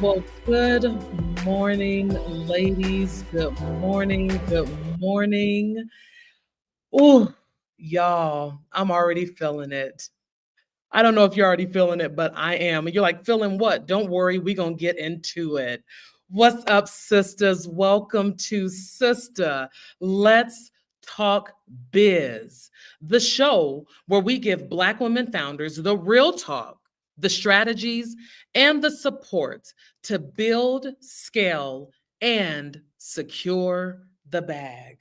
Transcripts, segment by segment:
Well, good morning, ladies. Good morning. Good morning. Oh, y'all, I'm already feeling it. I don't know if you're already feeling it, but I am. And you're like, feeling what? Don't worry, we're going to get into it. What's up, sisters? Welcome to Sister. Let's Talk Biz, the show where we give Black women founders the real talk, the strategies, and the support to build, scale, and secure the bag.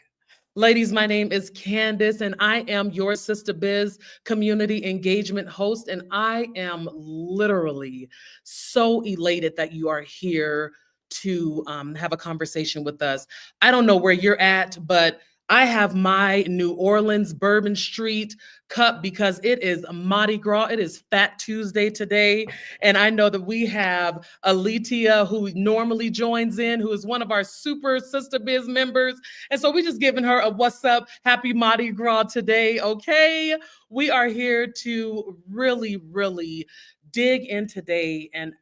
Ladies, my name is Candace, and I am your Sistahbiz community engagement host. And I am literally so elated that you are here to have a conversation with us. I don't know where you're at, but I have my New Orleans Bourbon Street cup because it is Mardi Gras. It is Fat Tuesday today. And I know that we have Alitia, who normally joins in, who is one of our super Sistahbiz members. And so we just giving her a what's up, happy Mardi Gras today, okay? We are here to really dig in today and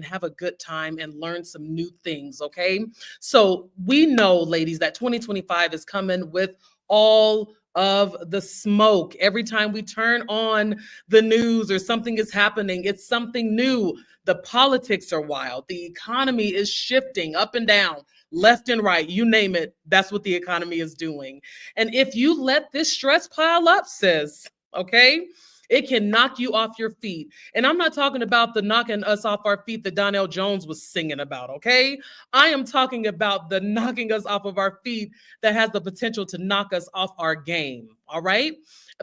have a good time and learn some new things, okay? So we know, ladies, that 2025 is coming with all of the smoke. Every time we turn on the news or something is happening, it's something new. The politics are wild. The economy is shifting up and down, left and right, you name it. That's what the economy is doing. And if you let this stress pile up, sis, okay, it can knock you off your feet. And I'm not talking about the knocking us off our feet that Donnell Jones was singing about, okay? I am talking about the knocking us off of our feet that has the potential to knock us off our game, all right?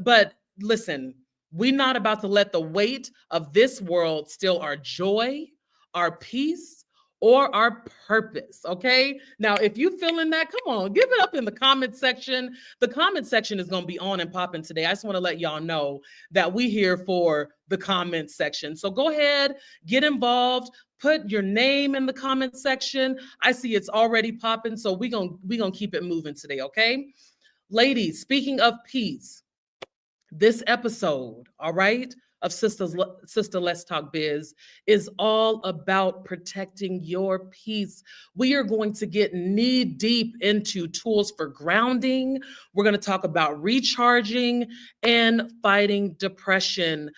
But listen, we're not about to let the weight of this world steal our joy, our peace, or our purpose, okay? Now, if you feeling that, come on, give it up in the comment section. The comment section is going to be on and popping today. I just want to let y'all know that we here for the comment section. So go ahead, get involved, put your name in the comment section. I see it's already popping, so we're going to keep it moving today, okay? Ladies, speaking of peace, this episode, all right, of Sister Let's Talk Biz is all about protecting your peace. We are going to get knee deep into tools for grounding. We're going to talk about recharging and fighting depression.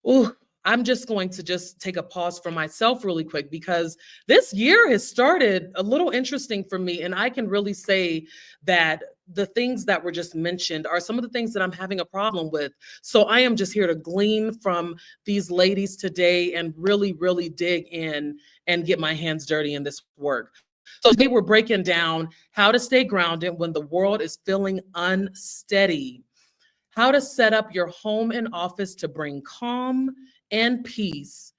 Ooh, I'm just going to just take a pause for myself really quick because this year has started a little interesting for me. And I can really say that the things that were just mentioned are some of the things that I'm having a problem with. So I am just here to glean from these ladies today and really dig in and get my hands dirty in this work. So today we're breaking down how to stay grounded when the world is feeling unsteady, how to set up your home and office to bring calm and peace,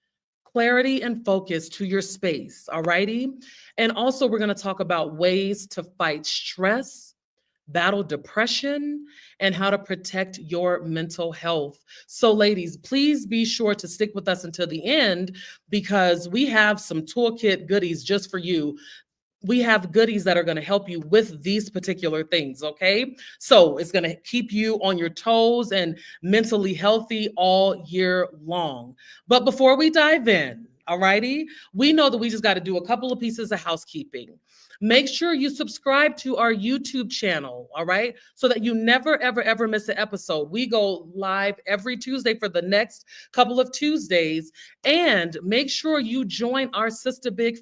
clarity and focus to your space. All righty. And also, we're going to talk about ways to fight stress, battle depression, and how to protect your mental health. So, ladies, please be sure to stick with us until the end because we have some toolkit goodies just for you. We have goodies that are going to help you with these particular things, okay? So it's going to keep you on your toes and mentally healthy all year long. But before we dive in, all righty, we know that we just got to do a couple of pieces of housekeeping. Make sure you subscribe to our YouTube channel, all right? So that you never, ever miss an episode. We go live every Tuesday for the next couple of Tuesdays. And make sure you join our Sistahbiz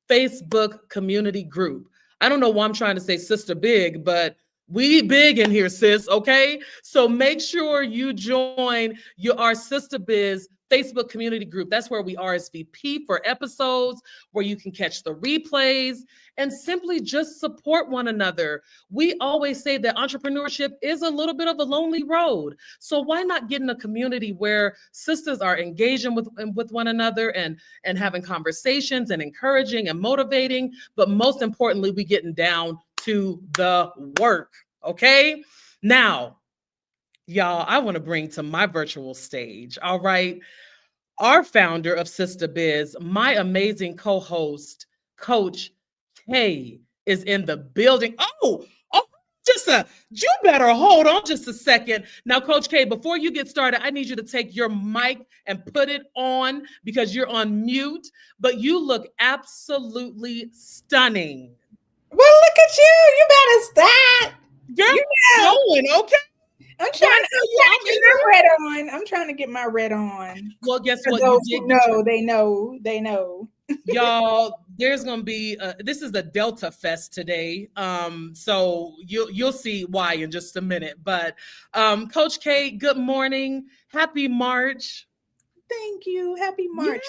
Facebook community group. I don't know why I'm trying to say Sister Big, but we big in here, sis, okay? So make sure you join our Sistahbiz Facebook community group. That's where we RSVP for episodes, where you can catch the replays and simply just support one another. We always say that entrepreneurship is a little bit of a lonely road. So why not get in a community where sisters are engaging with one another and having conversations and encouraging and motivating, but most importantly, we getting down to the work, okay? Now, y'all, I want to bring to my virtual stage, all right, our founder of Sistahbiz, my amazing co-host, Coach K, is in the building. Oh, You better hold on just a second. Now, Coach K, before you get started, I need you to take your mic and put it on because you're on mute, but you look absolutely stunning. Well, look at you. You better stop. Girl, You know, going, okay? I'm When I trying. tell I'm you trying I'm to get in my here. red on. I'm trying to get my red on. Well, guess For what? You those did who get your know, they know. They know. y'all. There's gonna be this is the Delta Fest today. So you'll see why in just a minute. But Coach K, good morning. Happy March. Thank you. Happy Yeah, March.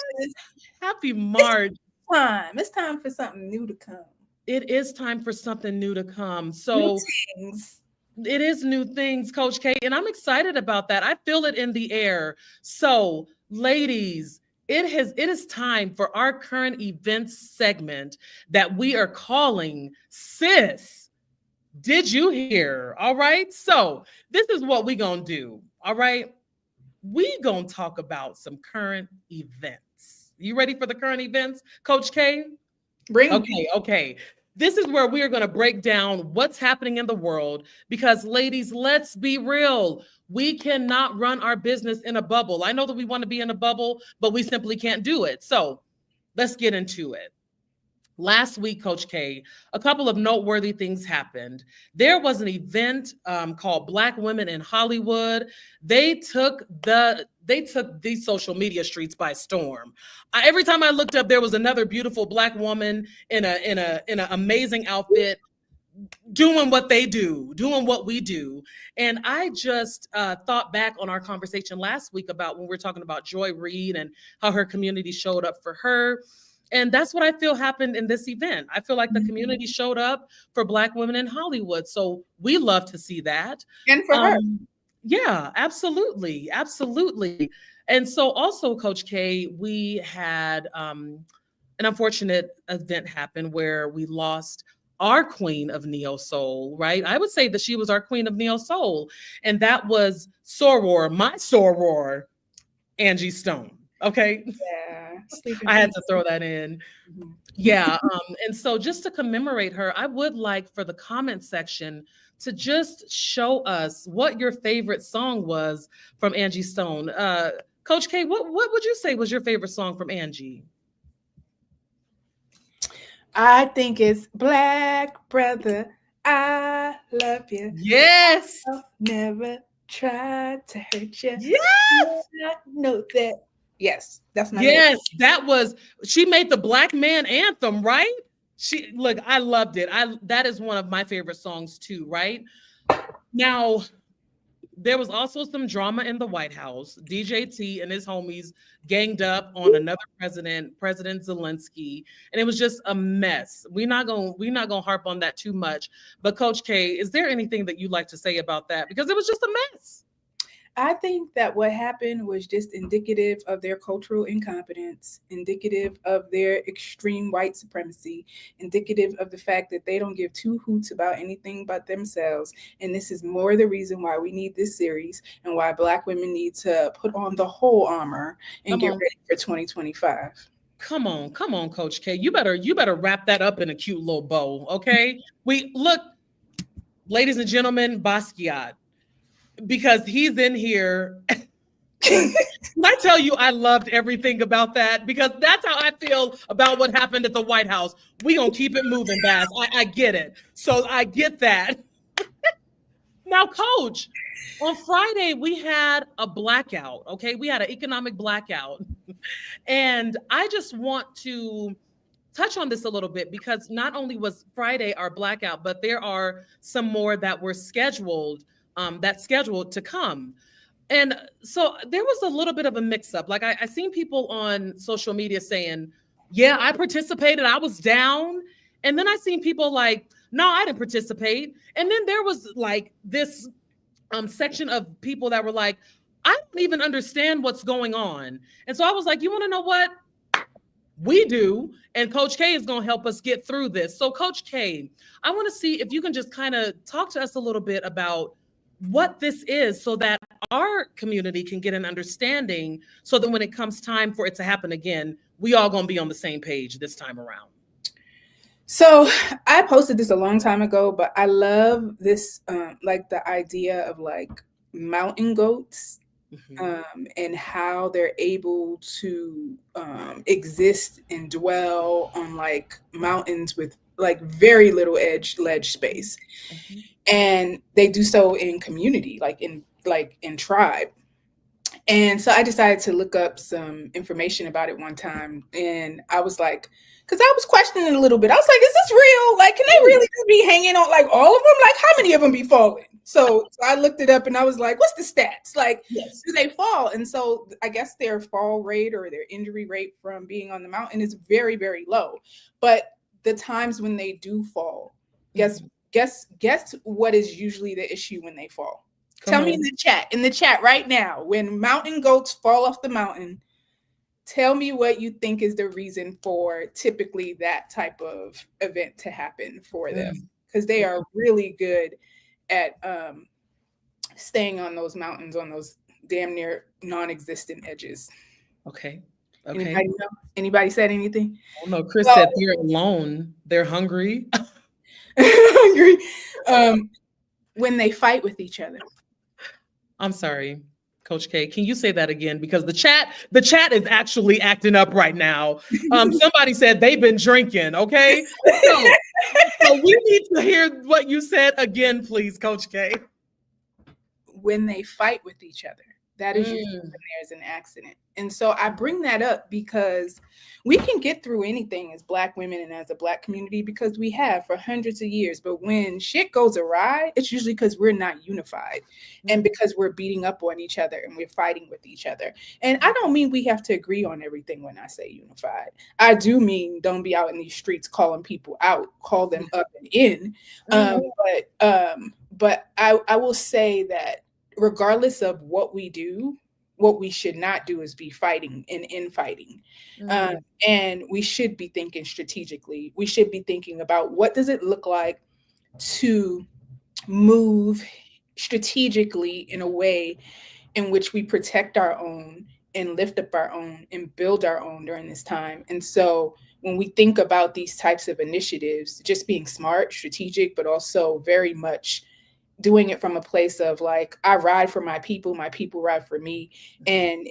happy It's March. time. It's time for something new to come. It is time for something new to come. New So things. it is new things, Coach K, and I'm excited about that. I feel it in the air. So, ladies, it is time for our current events segment that we are calling Sis. Did you hear? All right. So, this is what we going to do. All right. We going to talk about some current events. You ready for the current events, Coach K? Bring 'em. Okay. This is where we are going to break down what's happening in the world because, ladies, let's be real. We cannot run our business in a bubble. I know that we want to be in a bubble, but we simply can't do it. So let's get into it. Last week, Coach K, a couple of noteworthy things happened. There was an event called Black Women in Hollywood. They took these social media streets by storm. Every time I looked up, there was another beautiful Black woman in an amazing outfit doing what they do, doing what we do. And I just thought back on our conversation last week about when we were talking about Joy Reid and how her community showed up for her. And that's what I feel happened in this event. I feel like the community showed up for Black women in Hollywood. So we love to see that. And for her. Yeah, absolutely. Absolutely. And so also, Coach K, we had an unfortunate event happen where we lost our queen of neo soul, right? I would say that she was our queen of neo soul, and that was soror, my soror, Angie Stone. Okay, Yeah. Sleeping I had beauty. to throw that in. Mhm. Yeah, and so just to commemorate her, I would like for the comment section to just show us what your favorite song was from Angie Stone. Coach K, what would you say was your favorite song from Angie? I think it's Black Brother. I love you. Yes, I'll never try to hurt you. yes. I know that. Yes, that's my favorite. Yes, that was she made the Black Man anthem, right? She look, I loved it. I that is one of my favorite songs too, right? Now, there was also some drama in the White House. DJT and his homies ganged up on another president, President Zelensky, and it was just a mess. We're not gonna harp on that too much. But Coach K, is there anything that you'd like to say about that? Because it was just a mess. I think that what happened was just indicative of their cultural incompetence, indicative of their extreme white supremacy, indicative of the fact that they don't give two hoots about anything but themselves. And this is more the reason why we need this series and why Black women need to put on the whole armor and Come get on. ready for 2025. Come on, Coach K. You better wrap that up in a cute little bow, okay? We look, ladies and gentlemen, Basquiat, because he's in here. When I tell you I loved everything about that because that's how I feel about what happened at the White House. We gonna keep it moving, Bass. I get it. So I get that. Now, Coach, on Friday we had a blackout. Okay, we had an economic blackout, and I just want to touch on this a little bit because not only was Friday our blackout, but there are some more that were scheduled. That's scheduled to come. And so there was a little bit of a mix up. Like I seen people on social media saying, yeah, I participated, I was down. And then I seen people like, no, I didn't participate. And then there was like this section of people that were like, I don't even understand what's going on. And so I was like, you want to know what? We do. And Coach K is going to help us get through this. So, Coach K, I want to see if you can just kind of talk to us a little bit about what this is so that our community can get an understanding so that when it comes time for it to happen again, we all going to be on the same page this time around. So I posted this a long time ago, but I love this, like the idea of like mountain goats, Mhm. and how they're able to exist and dwell on like mountains with like very little ledge Mhm. space, Mhm. and they do so in community, like in tribe. And so I decided to look up some information about it one time. And I was like, because I was questioning it a little bit. I was like, is this real? Like, can they Ooh. really just be hanging on like all of them? Like, how many of them be falling? So I looked it up and I was like, what's the stats? Like, Yes. do they fall? And so I guess their fall rate or their injury rate from being on the mountain is very, very low. But the times when they do fall, guess Mhm. guess what is usually the issue when they fall? Come Tell me on. in the chat right now, when mountain goats fall off the mountain, tell me what you think is the reason for typically that type of event to happen for them. Mm. Because they are Mm. really good at staying on those mountains, on those damn near non-existent edges. Okay. Okay. Anybody know? Anybody said anything? Oh no, Chris Well, said they're alone. They're hungry. hungry. Um, when they fight with each other. I'm sorry, Coach K. Can you say that again? Because the chat is actually acting up right now. Somebody said they've been drinking. Okay, so so we need to hear what you said again, please, Coach K. When they fight with each other. That is usually Mm. when there's an accident. And so I bring that up because we can get through anything as Black women and as a Black community because we have for hundreds of years. But when shit goes awry, it's usually because we're not unified and Mm. because we're beating up on each other and we're fighting with each other. And I don't mean we have to agree on everything when I say unified. I do mean don't be out in these streets calling people out, call them up and in. Mm. But I will say that regardless of what we do, what we should not do is be fighting and infighting. Um, Mm. and we should be thinking strategically. We should be thinking about what does it look like to move strategically in a way in which we protect our own and lift up our own and build our own during this time. And so when we think about these types of initiatives, just being smart, strategic, but also very much doing it from a place of like I ride for my people ride for me, and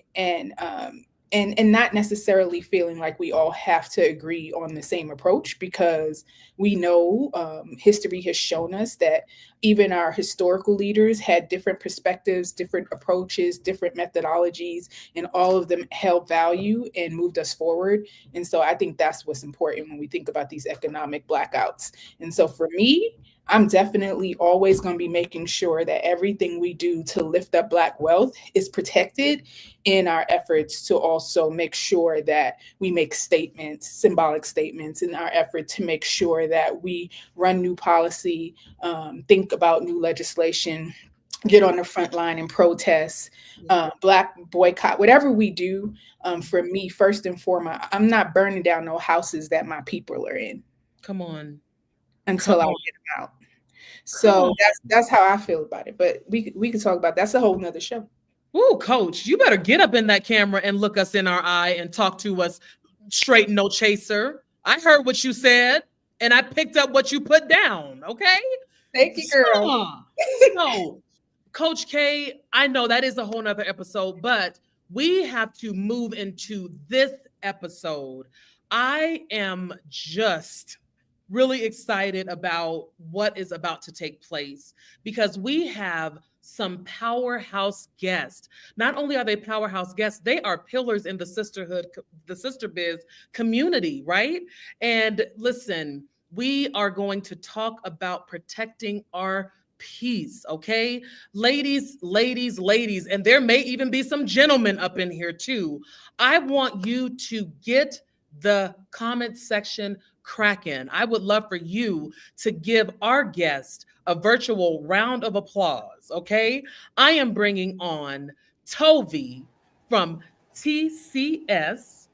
not necessarily feeling like we all have to agree on the same approach because we know history has shown us that even our historical leaders had different perspectives, different approaches, different methodologies, and all of them held value and moved us forward. And so I think that's what's important when we think about these economic blackouts. And so for me, I'm definitely always going to be making sure that everything we do to lift up Black wealth is protected in our efforts to also make sure that we make statements, symbolic statements, in our effort to make sure that we run new policy, think about new legislation, get on the front line and protest, Yeah. Black boycott, whatever we do. For me, first and foremost, I'm not burning down no houses that my people are in Come on. Come until I on. get them out. Come So on. that's how I feel about it. But we could talk about that's a whole nother show. Ooh, coach, you better get up in that camera and look us in our eye and talk to us straight, no chaser. I heard what you said and I picked up what you put down. Okay. Thank you, girl. So, so Coach K, I know that is a whole nother episode, but we have to move into this episode. I am just really excited about what is about to take place because we have some powerhouse guests. Not only are they powerhouse guests, they are pillars in the sisterhood, the Sistahbiz community, right? And listen, we are going to talk about protecting our peace, okay? Ladies, ladies, ladies, and there may even be some gentlemen up in here too. I want you to get the comment section cracking. I would love for you to give our guest a virtual round of applause, okay? I am bringing on Tovi from TCS,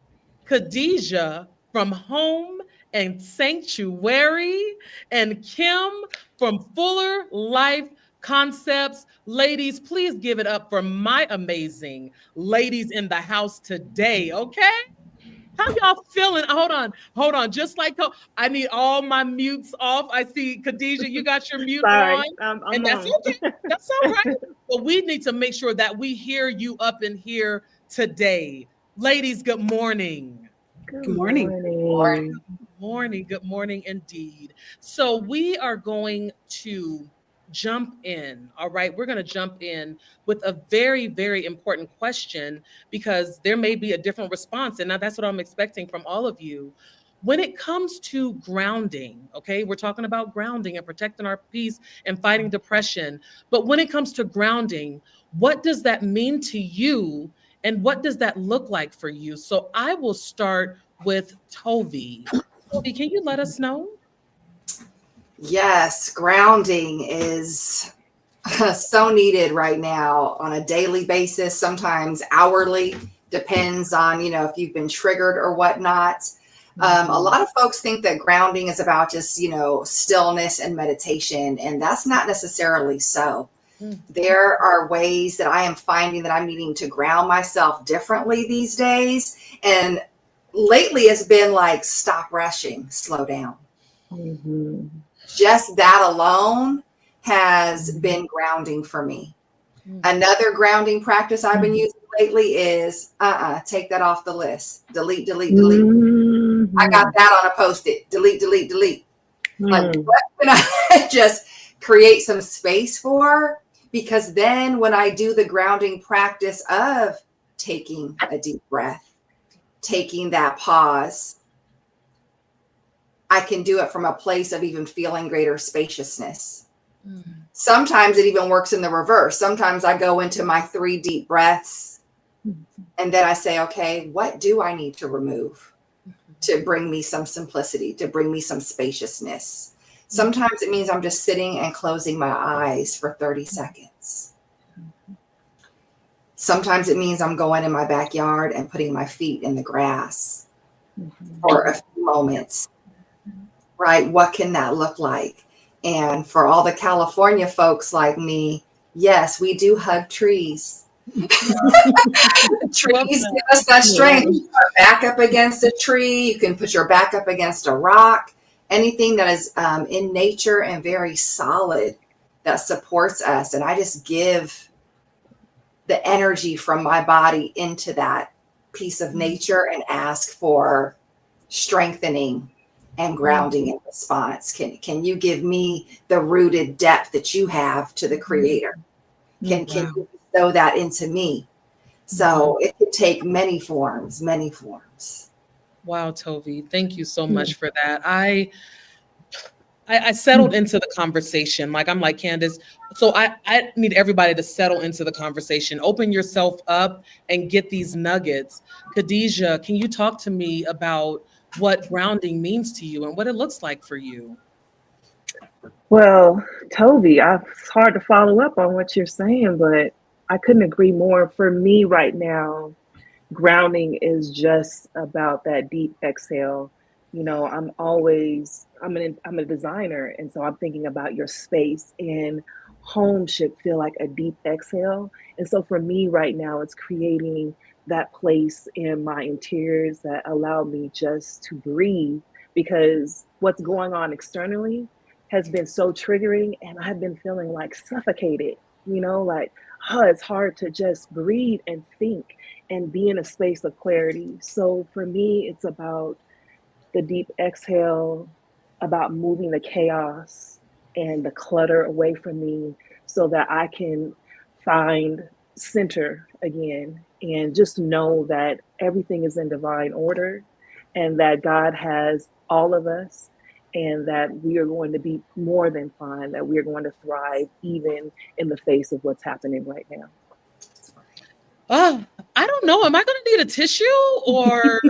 Kadija from Home and Sanctuary, and Kim from Fuller Life Concepts. Ladies, please give it up for my amazing ladies in the house today, okay? How y'all feeling? Hold on. Just like I need all my mutes off. I see Kadija, you got your mute Sorry, on, I'm and that's on. okay. That's all right. But we need to make sure that we hear you up in here today. Ladies, good morning. Good Good morning. morning. Morning. Good morning indeed. So we are going to jump in. All right. We're going to jump in with a very, very important question because there may be a different response. And now that's what I'm expecting from all of you. When it comes to grounding, okay, we're talking about grounding and protecting our peace and fighting depression. But when it comes to grounding, what does that mean to you? And what does that look like for you? So I will start with Tovi. Tovi, can you let us know? Yes, grounding is so needed right now on a daily basis, sometimes hourly, depends on, if you've been triggered or whatnot. A lot of folks think that grounding is about just, stillness and meditation, and that's not necessarily so. Mm, There are ways that I am finding that I'm needing to ground myself differently these days. And lately it's been like, stop rushing, slow down. Mhm. Just that alone has been grounding for me. mm, Another grounding practice I've been using lately is take that off the list. Delete, delete, delete. I got Mhm. that on a post-it. Delete, delete, delete. Like, Mhm. what can I just create some space for? Because then when I do the grounding practice of taking a deep breath, taking that pause, I can do it from a place of even feeling greater spaciousness. mm, Sometimes it even works in the reverse. Sometimes I go into my 3 deep breaths and then I say, okay, what do I need to remove to bring me some simplicity, to bring me some spaciousness? Sometimes it means I'm just sitting and closing my eyes for 30 seconds. Sometimes it means I'm going in my backyard and putting my feet in the grass for a few moments, right? What can that look like? And for all the California folks like me, yes, we do hug trees. Love Trees that. give us that Yeah. strength. You put your back up against a tree. You can put your back up against a rock. Anything that is in nature and very solid that supports us. And I just give the energy from my body into that piece of nature and ask for strengthening and grounding in response. Can you give me the rooted depth that you have to the creator? Can Wow. you bestow that into me? Mhm. So it could take many forms, many forms. Wow, Tovi. Thank you so Mhm. much for that. I settled into the conversation. Like I'm like Candace. So I need everybody to settle into the conversation. Open yourself up and get these nuggets. Khadijah, can you talk to me about what grounding means to you and what it looks like for you? Well, Toby, it's hard to follow up on what you're saying, but I couldn't agree more. For me right now, grounding is just about that deep exhale. I'm a designer, and so I'm thinking about your space, and home should feel like a deep exhale. And so for me right now, it's creating that place in my interiors that allow me just to breathe, because what's going on externally has been so triggering, and I've been feeling like suffocated, like, oh, it's hard to just breathe and think and be in a space of clarity. So for me, it's about the deep exhale, about moving the chaos and the clutter away from me so that I can find center again and just know that everything is in divine order and that God has all of us and that we are going to be more than fine, that we are going to thrive even in the face of what's happening right now. Oh, I don't know. Am I going to need a tissue or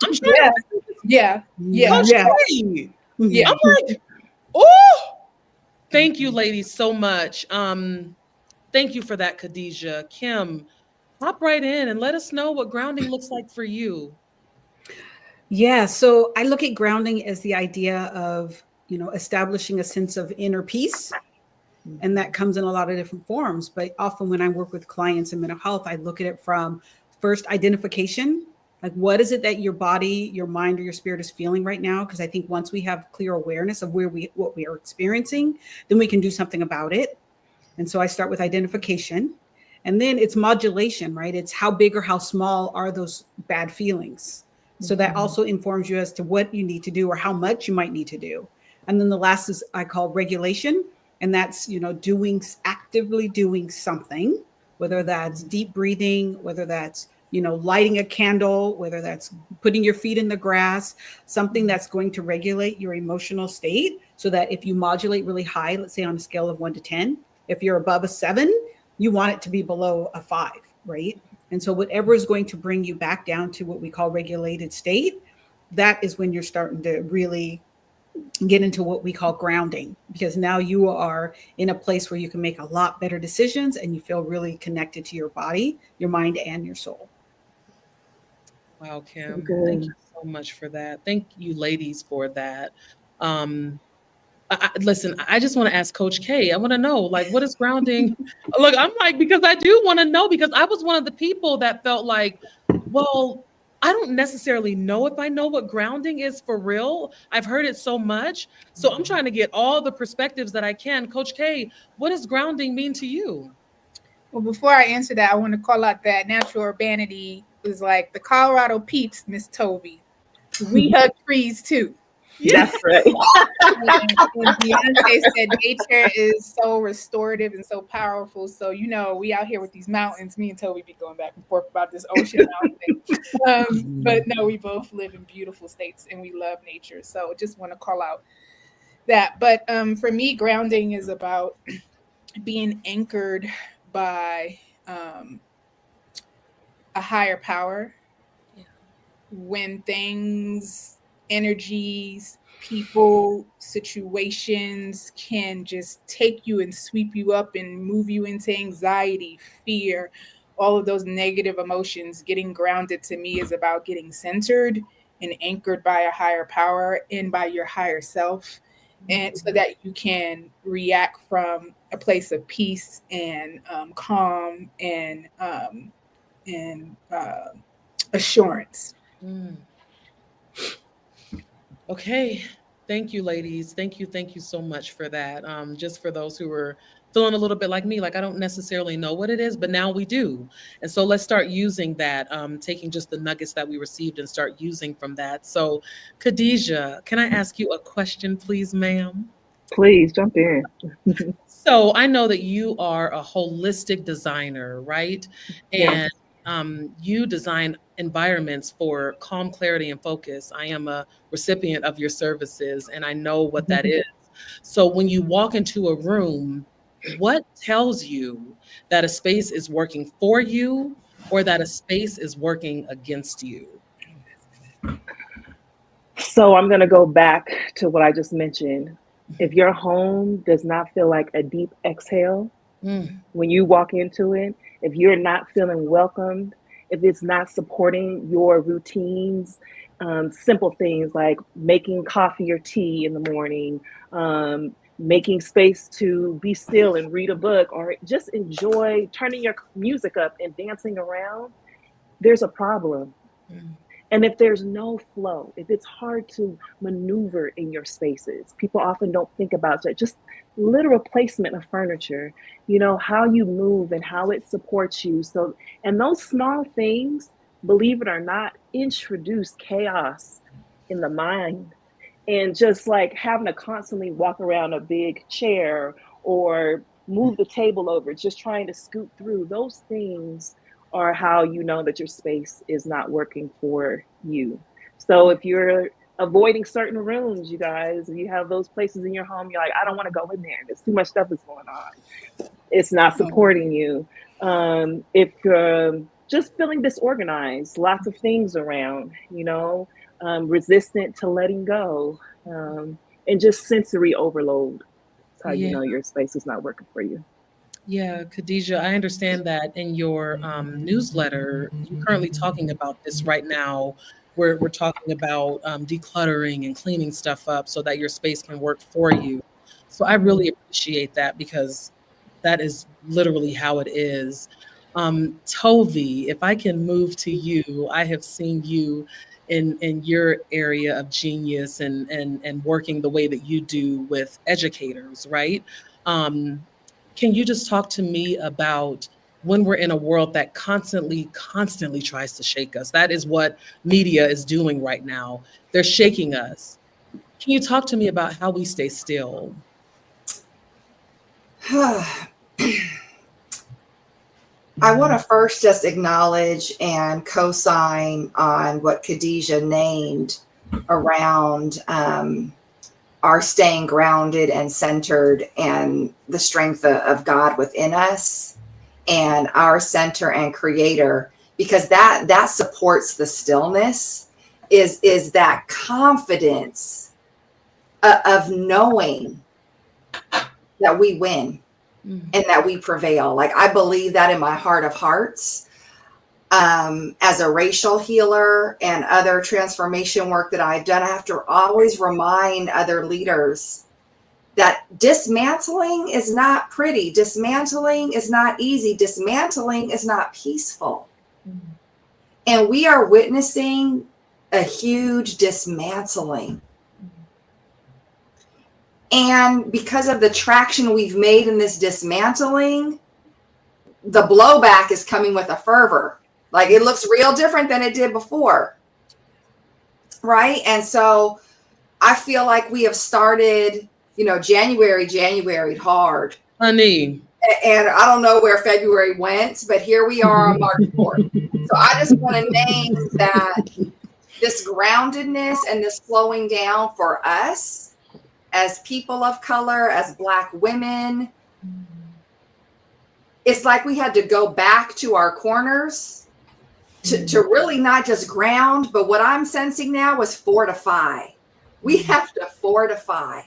I'm trying Yeah, to think. yeah, yeah, Coach yeah, K. yeah. I'm like, oh, thank you, ladies, so much. Thank you for that, Khadijah. Kim, hop right in and let us know what grounding looks like for you. Yeah, so I look at grounding as the idea of, establishing a sense of inner peace. And that comes in a lot of different forms. But often when I work with clients in mental health, I look at it from first identification. Like, what is it that your body, your mind, or your spirit is feeling right now? Because I think once we have clear awareness of what we are experiencing, then we can do something about it. And so I start with identification, and then it's modulation, right? It's how big or how small are those bad feelings. So that also informs you as to what you need to do or how much you might need to do. And then the last is I call regulation, and that's, actively doing something, whether that's deep breathing, whether that's, lighting a candle, whether that's putting your feet in the grass, something that's going to regulate your emotional state, so that if you modulate really high, let's say on a scale of 1 to 10, if you're above a 7, you want it to be below a 5, right? And so whatever is going to bring you back down to what we call regulated state, that is when you're starting to really get into what we call grounding, because now you are in a place where you can make a lot better decisions and you feel really connected to your body, your mind, and your soul. Wow, Kim, Good. thank you so much for that. Thank you, ladies, for that. Um, listen, I just want to ask Coach K. I want to know, like, what is grounding? Look, I'm like, because I do want to know, because I was one of the people that felt like, well, I don't necessarily know if I know what grounding is for real. I've heard it so much. So I'm trying to get all the perspectives that I can. Coach K, what does grounding mean to you? Well, before I answer that, I want to call out that natural urbanity is like the Colorado peeps, Miss Tovi. We hug trees too. That's right. And Beyonce said nature is so restorative and so powerful. So, we out here with these mountains. Me and Toby be going back and forth about this ocean mountain thing. But no, we both live in beautiful states and we love nature. So just want to call out that. But for me, grounding is about being anchored by a higher power. When things, energies, people, situations can just take you and sweep you up and move you into anxiety, fear, all of those negative emotions, getting grounded to me is about getting centered and anchored by a higher power and by your higher self. And so that you can react from a place of peace and calm and assurance. Okay. Thank you, ladies. Thank you so much for that. Just for those who were feeling a little bit like me, like I don't necessarily know what it is, but now we do. And so let's start using that, taking just the nuggets that we received and start using from that. So, Kadija, can I ask you a question, please, ma'am? Please jump in. So I know that you are a holistic designer, right? Yeah. And you design environments for calm, clarity, and focus. I am a recipient of your services, and I know what that is. So when you walk into a room, what tells you that a space is working for you or that a space is working against you? So I'm going to go back to what I just mentioned. If your home does not feel like a deep exhale when you walk into it, if you're not feeling welcomed, if it's not supporting your routines, simple things like making coffee or tea in the morning, making space to be still and read a book, or just enjoy turning your music up and dancing around, there's a problem. And if there's no flow, if it's hard to maneuver in your spaces, people often don't think about that. Just literal placement of furniture, how you move and how it supports you. So, and those small things, believe it or not, introduce chaos in the mind. And just like having to constantly walk around a big chair or move the table over, just trying to scoot through, those things are how you know that your space is not working for you. So if you're avoiding certain rooms, you guys, if you have those places in your home, you're like, I don't want to go in there. There's too much stuff that's going on. It's not supporting you. If you're just feeling disorganized, lots of things around, resistant to letting go, and just sensory overload. That's how you know your space is not working for you. Yeah, Khadija, I understand that in your newsletter, you're currently talking about this right now. We're talking about decluttering and cleaning stuff up so that your space can work for you. So I really appreciate that because that is literally how it is. Tovi, if I can move to you, I have seen you in your area of genius and working the way that you do with educators, right? Um, can you just talk to me about when we're in a world that constantly tries to shake us? That is what media is doing right now. They're shaking us. Can you talk to me about how we stay still? I want to first just acknowledge and co-sign on what Kadija named around our staying grounded and centered and the strength of God within us and our center and creator, because that supports the stillness, is that confidence of knowing that we win and that we prevail. Like, I believe that in my heart of hearts. As a racial healer and other transformation work that I've done, I have to always remind other leaders that dismantling is not pretty. Dismantling is not easy. Dismantling is not peaceful. And we are witnessing a huge dismantling. And because of the traction we've made in this dismantling, the blowback is coming with a fervor. Like, it looks real different than it did before. Right? And so I feel like we have started, January hard. Honey. And I don't know where February went, but here we are on March 4th. So I just want to name that this groundedness and this slowing down for us as people of color, as Black women, it's like we had to go back to our corners to really not just ground, but what I'm sensing now is fortify. We have to fortify.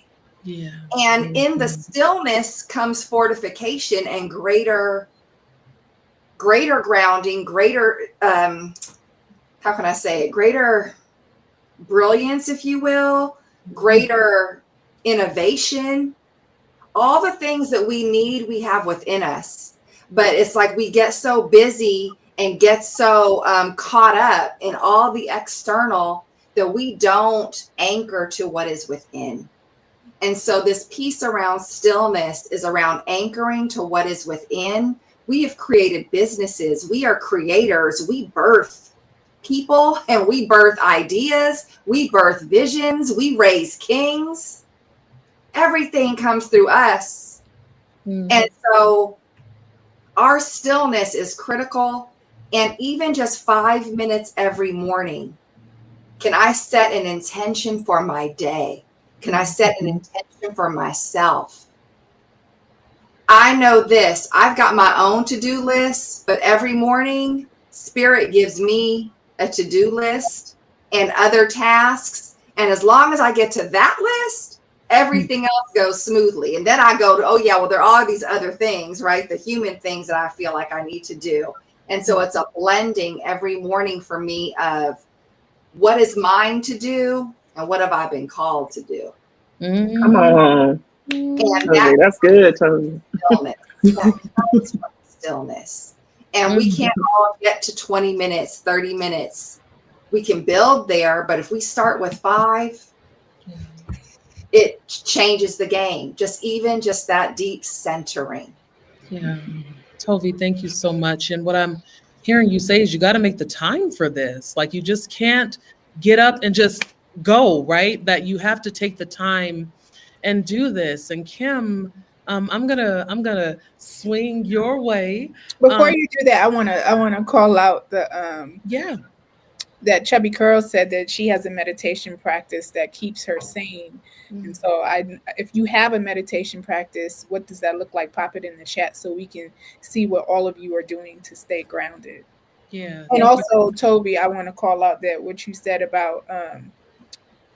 Yeah. And in the stillness comes fortification and greater grounding, greater, how can I say it? Greater brilliance, if you will, greater innovation. All the things that we need, we have within us. But it's like we get so busy and get so caught up in all the external that we don't anchor to what is within. And so this piece around stillness is around anchoring to what is within. We have created businesses. We are creators. We birth people and we birth ideas. We birth visions. We raise kings. Everything comes through us. And so our stillness is critical. And even just 5 minutes every morning, can I set an intention for my day? Can I set an intention for myself? I know this. I've got my own to-do list, but every morning, Spirit gives me a to-do list and other tasks. And as long as I get to that list, everything else goes smoothly. And then I go to, oh yeah, well, there are these other things, right? The human things that I feel like I need to do. And so it's a blending every morning for me of what is mine to do and what have I been called to do. Come on. And that's good, Tovi. Stillness. That comes from stillness. And we can't all get to 20 minutes, 30 minutes. We can build there, but if we start with 5, it changes the game. Just that deep centering. Yeah. Tovi, thank you so much. And what I'm hearing you say is you got to make the time for this. Like, you just can't get up and just go, right? That you have to take the time and do this. And Kim, I'm gonna swing your way. Before you do that, I wanna call out the that Chubby Curl said that she has a meditation practice that keeps her sane. And so if you have a meditation practice, what does that look like? Pop it in the chat so we can see what all of you are doing to stay grounded. Yeah. And also, Tovi, I want to call out that what you said about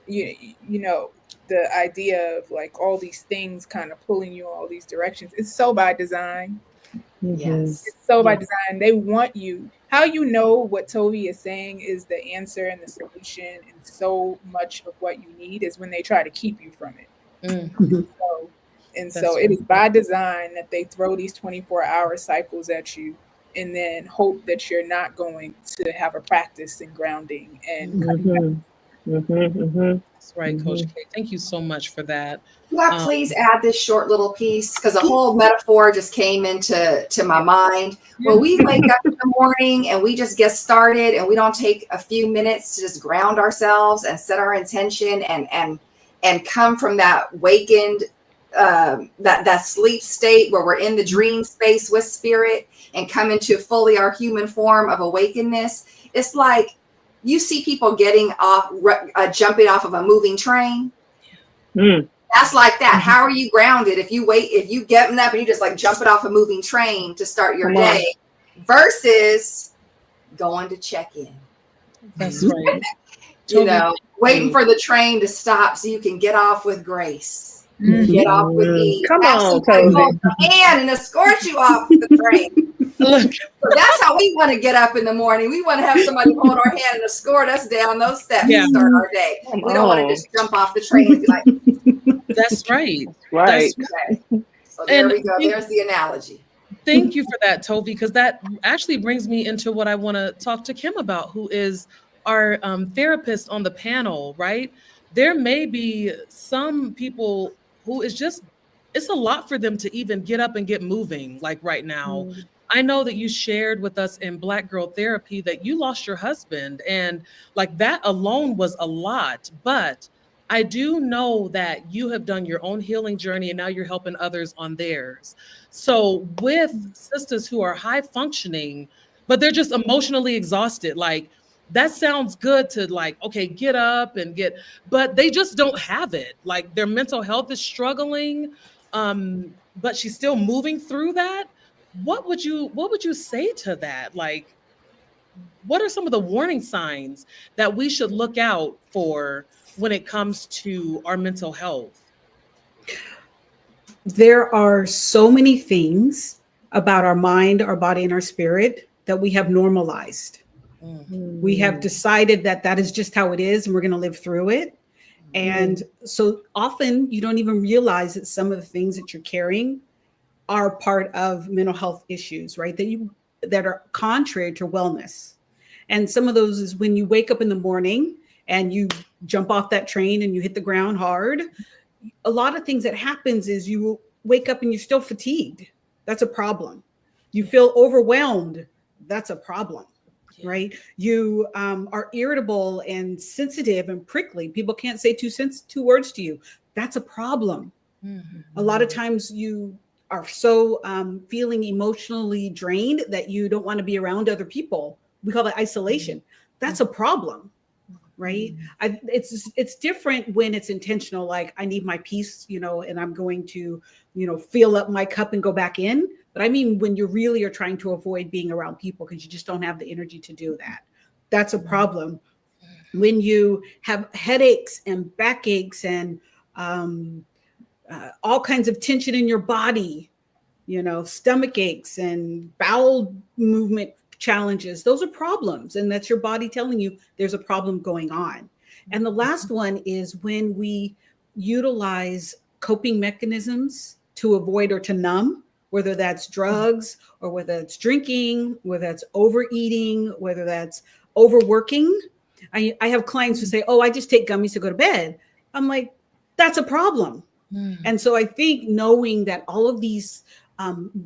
you know, the idea of like all these things kind of pulling you in all these directions. It's so by design. Yes. It's so by design. They want you. How you know what Tovi is saying is the answer and the solution, and so much of what you need is when they try to keep you from it. So it is by design that they throw these 24-hour cycles at you and then hope that you're not going to have a practice in grounding and That's right, Coach K. Thank you so much for that. Could I please add this short little piece? Because a whole metaphor just came into my mind. When we wake up in the morning and we just get started and we don't take a few minutes to just ground ourselves and set our intention and come from that wakened, that sleep state where we're in the dream space with spirit and come into fully our human form of awakeness, it's like you see people getting off, jumping off of a moving train. That's like that. How are you grounded if you getting up and you just like jumping off a moving train to start your day versus going to check in? That's right. You know, waiting for the train to stop so you can get off with grace. Get off with ease. Come on, Tovi. And escort you off the train. Look. So that's how we want to get up in the morning. We want to have somebody hold our hand and escort us down those steps to start our day. We don't want to just jump off the train and be like, that's right. Right. That's right. So there we go. There's the analogy. Thank you for that, Tovi, because that actually brings me into what I want to talk to Kim about, who is our therapist on the panel, right? There may be some people who is just, it's a lot for them to even get up and get moving, like right now. I know that you shared with us in Black Girl Therapy that you lost your husband, and like that alone was a lot, but I do know that you have done your own healing journey and now you're helping others on theirs. So with sisters who are high functioning, but they're just emotionally exhausted, like that sounds good to like, okay, get up and but they just don't have it. Like their mental health is struggling, but she's still moving through that. What would you say to that? Like, what are some of the warning signs that we should look out for when it comes to our mental health? There are so many things about our mind, our body, and our spirit that we have normalized. We have decided that that is just how it is and we're going to live through it. And so often you don't even realize that some of the things that you're carrying are part of mental health issues, right? That are contrary to wellness. And some of those is when you wake up in the morning and you jump off that train and you hit the ground hard. A lot of things that happens is you wake up and you're still fatigued. That's a problem. You feel overwhelmed. That's a problem. Right? You are irritable and sensitive and prickly. People can't say two words to you. That's a problem. A lot of times you are so feeling emotionally drained that you don't want to be around other people. We call that isolation. That's a problem, right? It's different when it's intentional, like I need my peace, and I'm going to, fill up my cup and go back in. But I mean, when you really are trying to avoid being around people because you just don't have the energy to do that, that's a problem. When you have headaches and backaches and all kinds of tension in your body, stomach aches and bowel movement challenges, those are problems. And that's your body telling you there's a problem going on. And the last one is when we utilize coping mechanisms to avoid or to numb, whether that's drugs or whether it's drinking, whether that's overeating, whether that's overworking. I have clients who say, oh, I just take gummies to go to bed. I'm like, that's a problem. And so I think knowing that all of these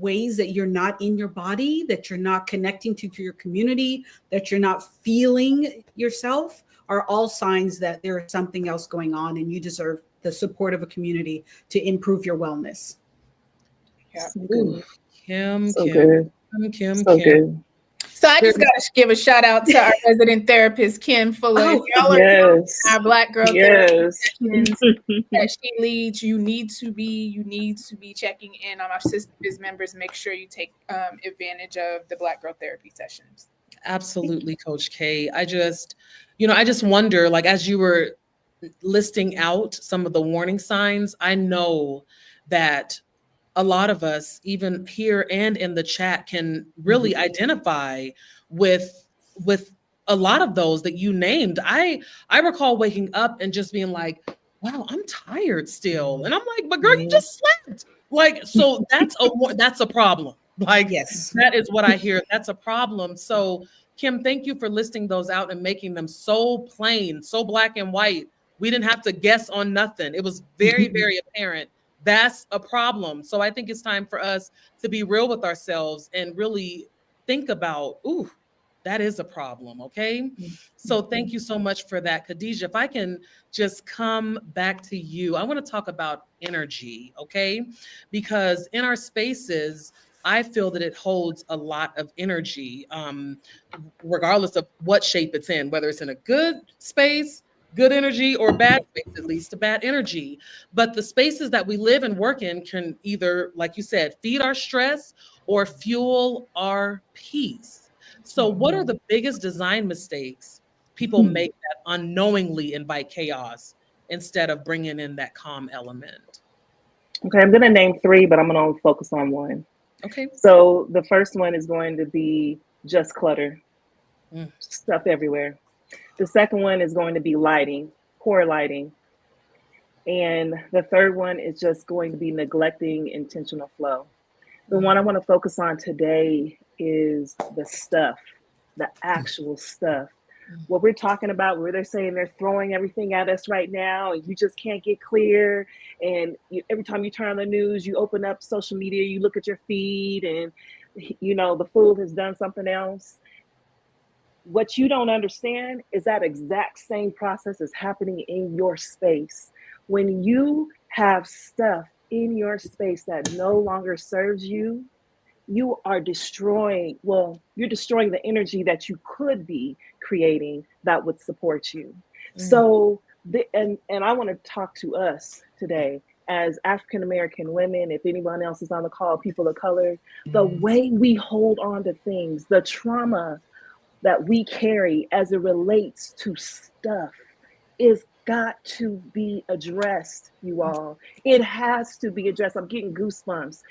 ways that you're not in your body, that you're not connecting to your community, that you're not feeling yourself are all signs that there is something else going on and you deserve the support of a community to improve your wellness. Yeah. Ooh, Kim. Good. So I just got to give a shout out to our resident therapist, Kim Fuller. Y'all are our Black Girl therapist that she leads. You need to be checking in on our Sistahbiz members. Make sure you take advantage of the Black Girl therapy sessions. Absolutely, Coach K. I just wonder, like, as you were listing out some of the warning signs, I know that a lot of us, even here and in the chat, can really identify with a lot of those that you named. I recall waking up and just being like, wow, I'm tired still. And I'm like, but girl, you just slept. Like, so that's a problem. Like, Yes. that is what I hear. That's a problem. So, Kim, thank you for listing those out and making them so plain, so black and white. We didn't have to guess on nothing. It was very, very apparent. That's a problem. So, I think it's time for us to be real with ourselves and really think about, ooh, that is a problem. Okay. So, thank you so much for that, Kadija. If I can just come back to you, I want to talk about energy. Okay. Because in our spaces, I feel that it holds a lot of energy, regardless of what shape it's in, whether it's in a good space, good energy, or bad space, at least a bad energy. But the spaces that we live and work in can either, like you said, feed our stress or fuel our peace. So, what are the biggest design mistakes people make that unknowingly invite chaos instead of bringing in that calm element? Okay, I'm going to name three, but I'm going to focus on one. Okay. So the first one is going to be just clutter, Mm. stuff everywhere. The second one is going to be lighting, poor lighting. And the third one is just going to be neglecting intentional flow. The one I want to focus on today is the stuff, the actual stuff. What we're talking about, where they're saying they're throwing everything at us right now, and you just can't get clear. And every time you turn on the news, you open up social media, you look at your feed, and the fool has done something else. What you don't understand is that exact same process is happening in your space. When you have stuff in your space that no longer serves you, you are destroying, you're destroying the energy that you could be creating that would support you. So, and I want to talk to us today as African American women, if anyone else is on the call, people of color, the way we hold on to things, the trauma that we carry as it relates to stuff is got to be addressed, you all. It has to be addressed. I'm getting goosebumps.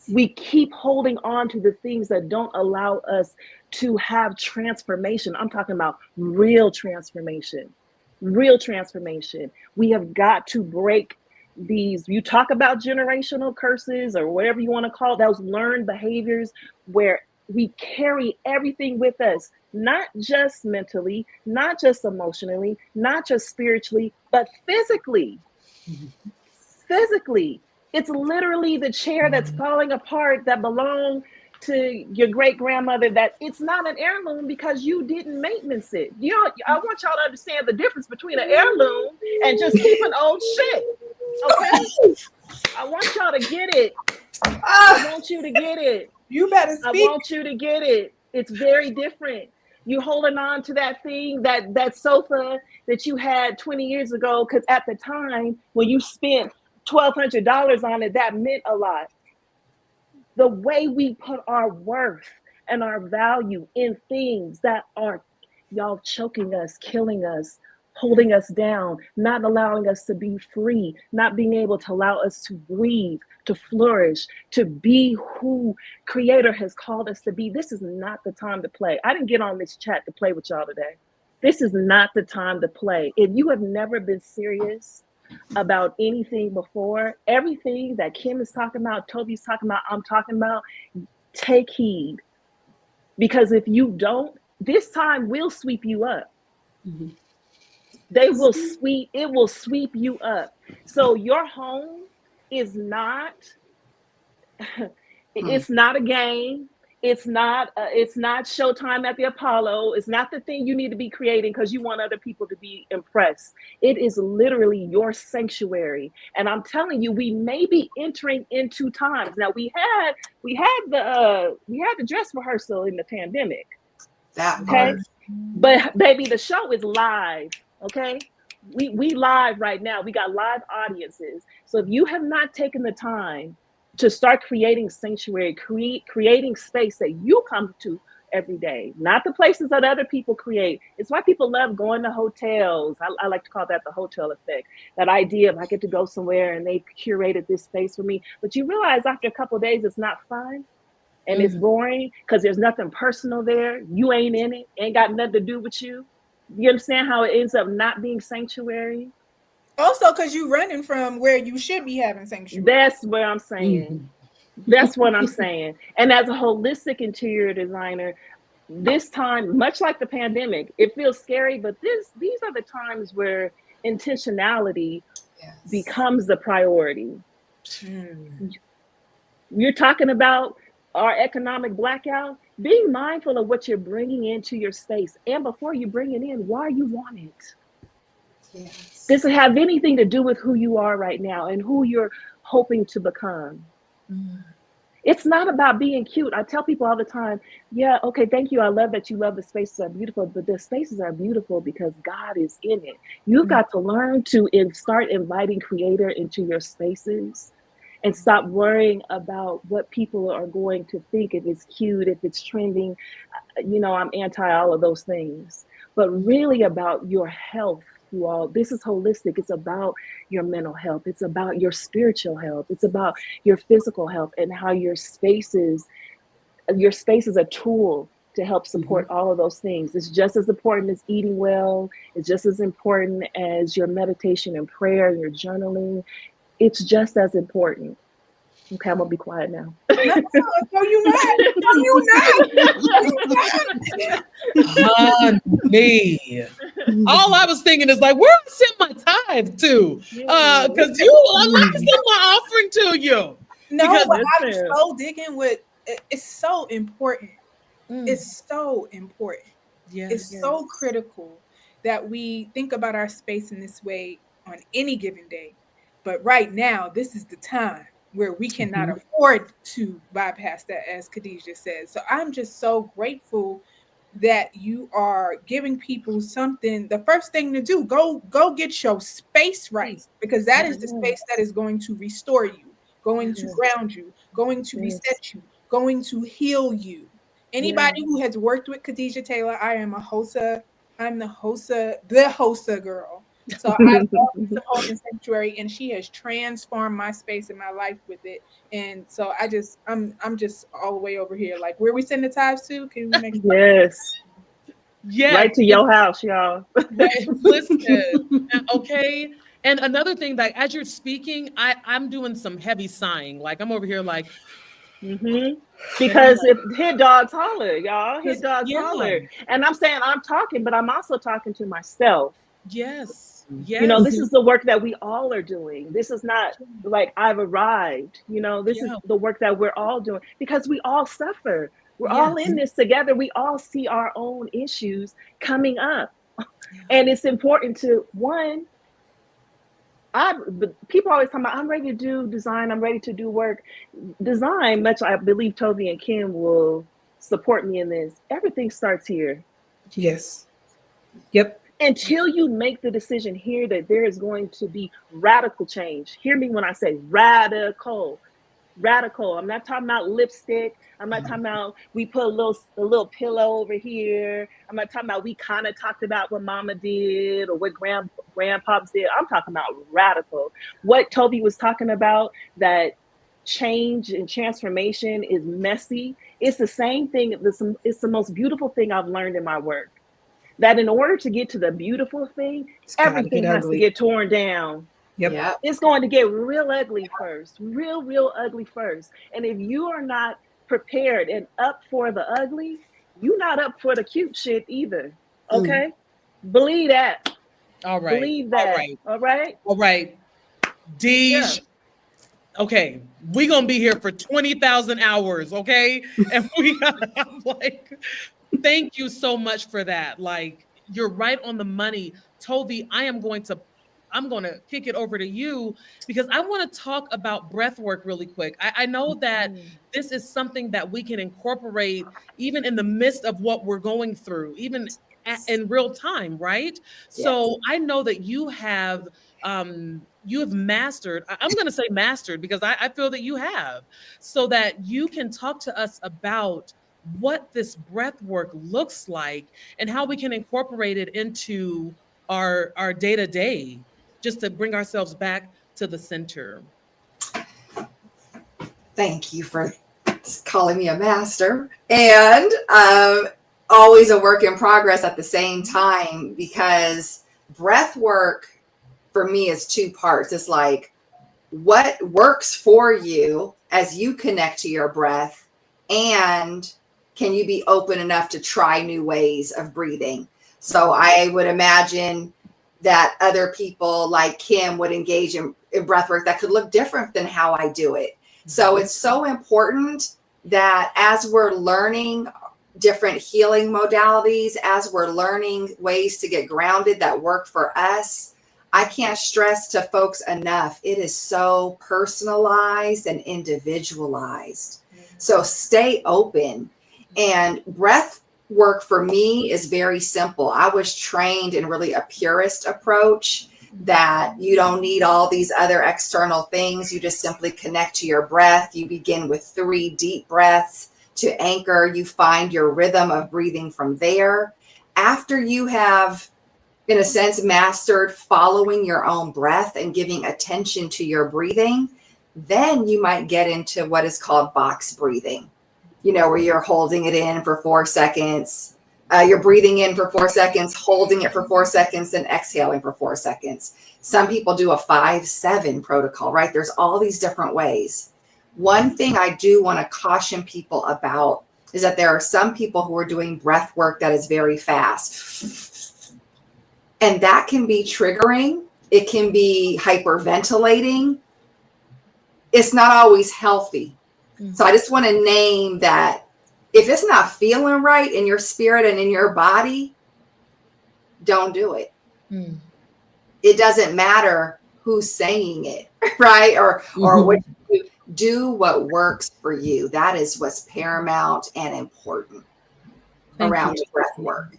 We keep holding on to the things that don't allow us to have transformation. I'm talking about real transformation. Real transformation. We have got to break these. You talk about generational curses or whatever you want to call it, those learned behaviors where we carry everything with us, not just mentally, not just emotionally, not just spiritually, but physically. Physically. It's literally the chair that's falling apart that belonged to your great grandmother, that it's not an heirloom because you didn't maintenance it. I want y'all to understand the difference between an heirloom and just keeping old shit. Okay? I want y'all to get it. I want you to get it. You better speak. I want you to get it. It's very different. You holding on to that thing, that sofa that you had 20 years ago, because at the time when you spent $1,200 on it, that meant a lot. The way we put our worth and our value in things that are, y'all, choking us, killing us, holding us down, not allowing us to be free, not being able to allow us to breathe, to flourish, to be who Creator has called us to be. This is not the time to play. I didn't get on this chat to play with y'all today. This is not the time to play. If you have never been serious about anything before, everything that Kim is talking about, Tovi's talking about, I'm talking about, take heed. Because if you don't, this time will sweep you up. It will sweep you up. So your home is not, it's not a game. It's not Showtime at the Apollo. It's not the thing you need to be creating because you want other people to be impressed. It is literally your sanctuary. And I'm telling you, we may be entering into times. Now we had the dress rehearsal in the pandemic. That part. But baby, the show is live. Okay. We live right now. We got live audiences. So if you have not taken the time to start creating sanctuary, creating space that you come to every day, not the places that other people create. It's why people love going to hotels. I like to call that the hotel effect. That idea of I get to go somewhere and they curated this space for me. But you realize after a couple of days, it's not fun and it's boring because there's nothing personal there. You ain't in it, ain't got nothing to do with you. You understand how it ends up not being sanctuary? Also, because you're running from where you should be having sanctuary. That's where I'm saying. That's what I'm saying. And as a holistic interior designer, this time, much like the pandemic, it feels scary, but these are the times where intentionality Yes. becomes the priority. Mm. You're talking about our economic blackout, being mindful of what you're bringing into your space. And before you bring it in, why you want it. Yes. Does it have anything to do with who you are right now and who you're hoping to become? Mm. It's not about being cute. I tell people all the time, yeah, okay, thank you. I love that you love the spaces are beautiful, but the spaces are beautiful because God is in it. You've got to learn to start inviting creator into your spaces and stop worrying about what people are going to think, if it's cute, if it's trending. You know, I'm anti all of those things, but really about your health. You all, this is holistic. It's about your mental health. It's about your spiritual health. It's about your physical health and how your space is a tool to help support all of those things. It's just as important as eating well. It's just as important as your meditation and prayer and your journaling. It's just as important. Okay, I'm gonna be quiet now. No, no, you're not. No, you're not. Honey. All I was thinking is like, where I send my tithe to? Because I'm not send my offering to you. No, Because but I'm listen. so digging with it's so important. Mm, It's so important. yes. It's so critical that we think about our space in this way on any given day. But right now, this is the time where we cannot afford to bypass that, as Kadija said. So I'm just so grateful that you are giving people something. The first thing to do, go get your space right, because that is the space that is going to restore you, going to ground you, going to reset you, going to heal you. Anybody who has worked with Kadija Taylor, I am a HOSA. I'm the HOSA girl. So I love the Home and Sanctuary, and she has transformed my space and my life with it. And so I'm just all the way over here. Like, where we send the ties to? Can we make Yes. Yes. Right to your house, y'all. Listen, okay. And another thing, that as you're speaking, I'm doing some heavy sighing. Like I'm over here, like, and I'm Because if hit dogs holler, y'all, hit like, dogs yeah, holler. And I'm saying I'm talking, but I'm also talking to myself. yes, You know, yes, this is the work that we all are doing. This is not like I've arrived. You know, this is yeah, the work that we're all doing because we all suffer. We're all yes, in this together. We all see our own issues coming up. And it's important to one, people always talk about I'm ready to do design, I'm ready to do work. Design, much I believe Tovi and Kim will support me in this. Everything starts here. Yes. Yep. Until you make the decision here that there is going to be radical change. Hear me when I say radical. Radical. I'm not talking about lipstick. I'm not talking about we put a little pillow over here. I'm not talking about we kind of talked about what mama did or what grandpops did. I'm talking about radical. What Toby was talking about, that change and transformation is messy. It's the same thing. It's the most beautiful thing I've learned in my work. That in order to get to the beautiful thing, It's got to everything get has to ugly. get torn down. Yep. Yep. It's going to get real ugly first, real ugly first. And if you are not prepared and up for the ugly, you're not up for the cute shit either. Okay? Believe that. all right, Believe all that. right, All right? all right. Yeah. Dej, okay, we're gonna be here for 20,000 hours, okay? And we gotta have like, thank you so much for that. Like, you're right on the money. Tovi, I'm going to kick it over to you because I want to talk about breath work really quick. I know that this is something that we can incorporate even in the midst of what we're going through, even in real time, right? Yes. So I know that you have mastered, I'm going to say mastered because I feel that you have, so that you can talk to us about what this breath work looks like and how we can incorporate it into our day-to-day, just to bring ourselves back to the center. Thank you for calling me a master, and always a work in progress at the same time, because breath work for me is two parts. It's like what works for you as you connect to your breath, and can you be open enough to try new ways of breathing? So I would imagine that other people like Kim would engage in breath work that could look different than how I do it. So it's so important that as we're learning different healing modalities, as we're learning ways to get grounded that work for us, I can't stress to folks enough, it is so personalized and individualized. So stay open. And breath work for me is very simple. I was trained in really a purist approach that you don't need all these other external things. You just simply connect to your breath. You begin with 3 deep breaths to anchor. You find your rhythm of breathing from there. After you have, in a sense, mastered following your own breath and giving attention to your breathing, then you might get into what is called box breathing, where you're holding it in for 4 seconds. You're breathing in for 4 seconds, holding it for 4 seconds, and exhaling for 4 seconds. Some people do a 5-7 protocol, right? There's all these different ways. One thing I do want to caution people about is that there are some people who are doing breath work that is very fast. And that can be triggering. It can be hyperventilating. It's not always healthy. So I just want to name that if it's not feeling right in your spirit and in your body, don't do it. It doesn't matter who's saying it, right? Or what you do what works for you. That is what's paramount and important around breath work.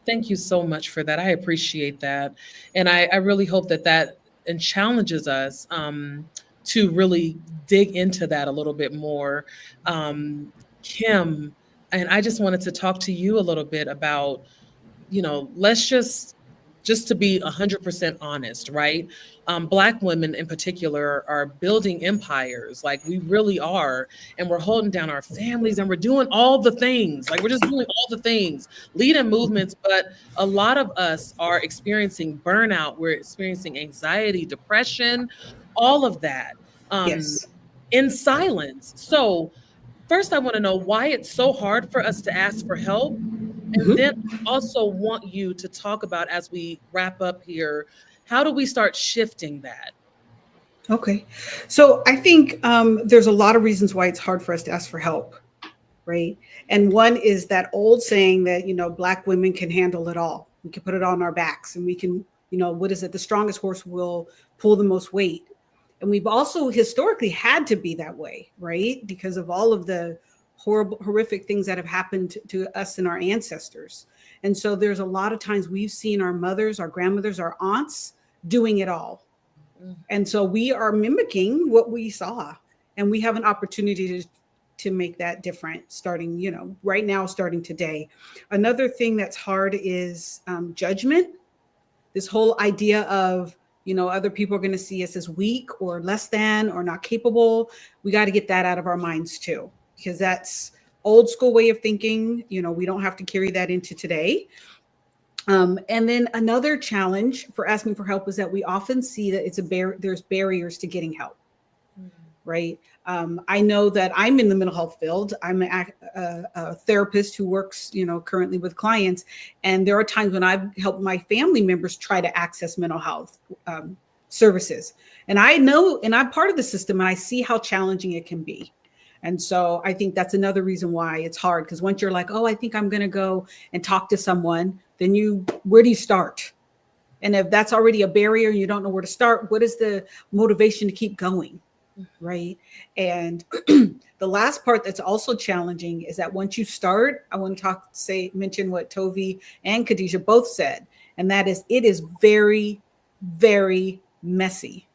Thank you so much for that. I appreciate that. And I really hope that and challenges us to really dig into that a little bit more. Kim, and I just wanted to talk to you a little bit about, let's just to be 100% honest, right? Black women in particular are building empires, like we really are. And we're holding down our families and we're doing all the things, like we're just doing all the things, leading movements. But a lot of us are experiencing burnout. We're experiencing anxiety, depression, all of that in silence. So first, I want to know why it's so hard for us to ask for help. And then also want you to talk about, as we wrap up here, how do we start shifting that? Okay. So I think there's a lot of reasons why it's hard for us to ask for help, right? And one is that old saying that, Black women can handle it all. We can put it on our backs and we can, what is it? The strongest horse will pull the most weight. And we've also historically had to be that way, right? Because of all of the horrific things that have happened to us and our ancestors. And so there's a lot of times we've seen our mothers, our grandmothers, our aunts doing it all. And so we are mimicking what we saw, and we have an opportunity to make that different starting, right now, starting today. Another thing that's hard is judgment. This whole idea of, other people are going to see us as weak or less than or not capable. We got to get that out of our minds too, because that's old school way of thinking. We don't have to carry that into today. And then another challenge for asking for help is that we often see that there's barriers to getting help, right? I know that I'm in the mental health field. I'm a therapist who works, currently with clients. And there are times when I've helped my family members try to access mental health services. And I know, and I'm part of the system, and I see how challenging it can be. And so I think that's another reason why it's hard, because once you're like, oh, I think I'm going to go and talk to someone, then where do you start? And if that's already a barrier, you don't know where to start, what is the motivation to keep going? Right. And the last part that's also challenging is that once you start, I want to mention what Tovi and Kadija both said, and that is, it is very, very messy.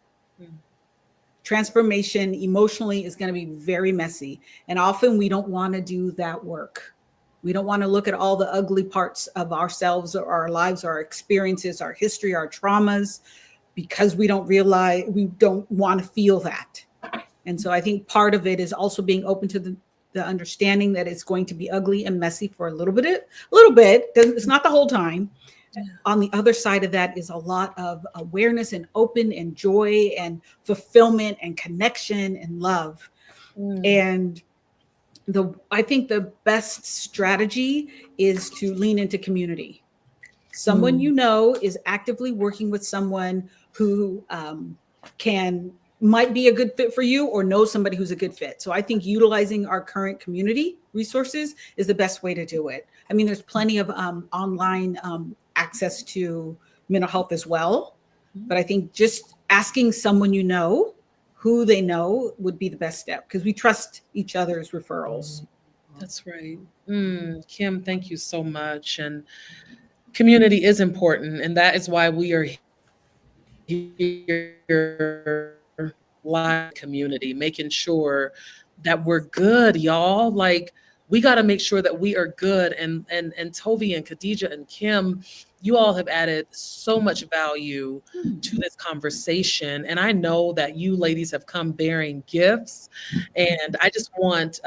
Transformation emotionally is going to be very messy. And often we don't want to do that work. We don't want to look at all the ugly parts of ourselves or our lives, our experiences, our history, our traumas, because we don't want to feel that. And so I think part of it is also being open to the understanding that it's going to be ugly and messy for a little bit. It's not the whole time, on the other side of that is a lot of awareness and open and joy and fulfillment and connection and love. And I think the best strategy is to lean into community. Someone you know is actively working with someone who might be a good fit for you, or know somebody who's a good fit. So I think utilizing our current community resources is the best way to do it. I mean, there's plenty of online access to mental health as well. But I think just asking someone you know who they know would be the best step, because we trust each other's referrals. That's right. Kim, thank you so much. And community is important. And that is why we are here live community, making sure that we're good, y'all. Like, we got to make sure that we are good. And Tovi and Kadija and Kim, you all have added so much value to this conversation. And I know that you ladies have come bearing gifts. And I just want,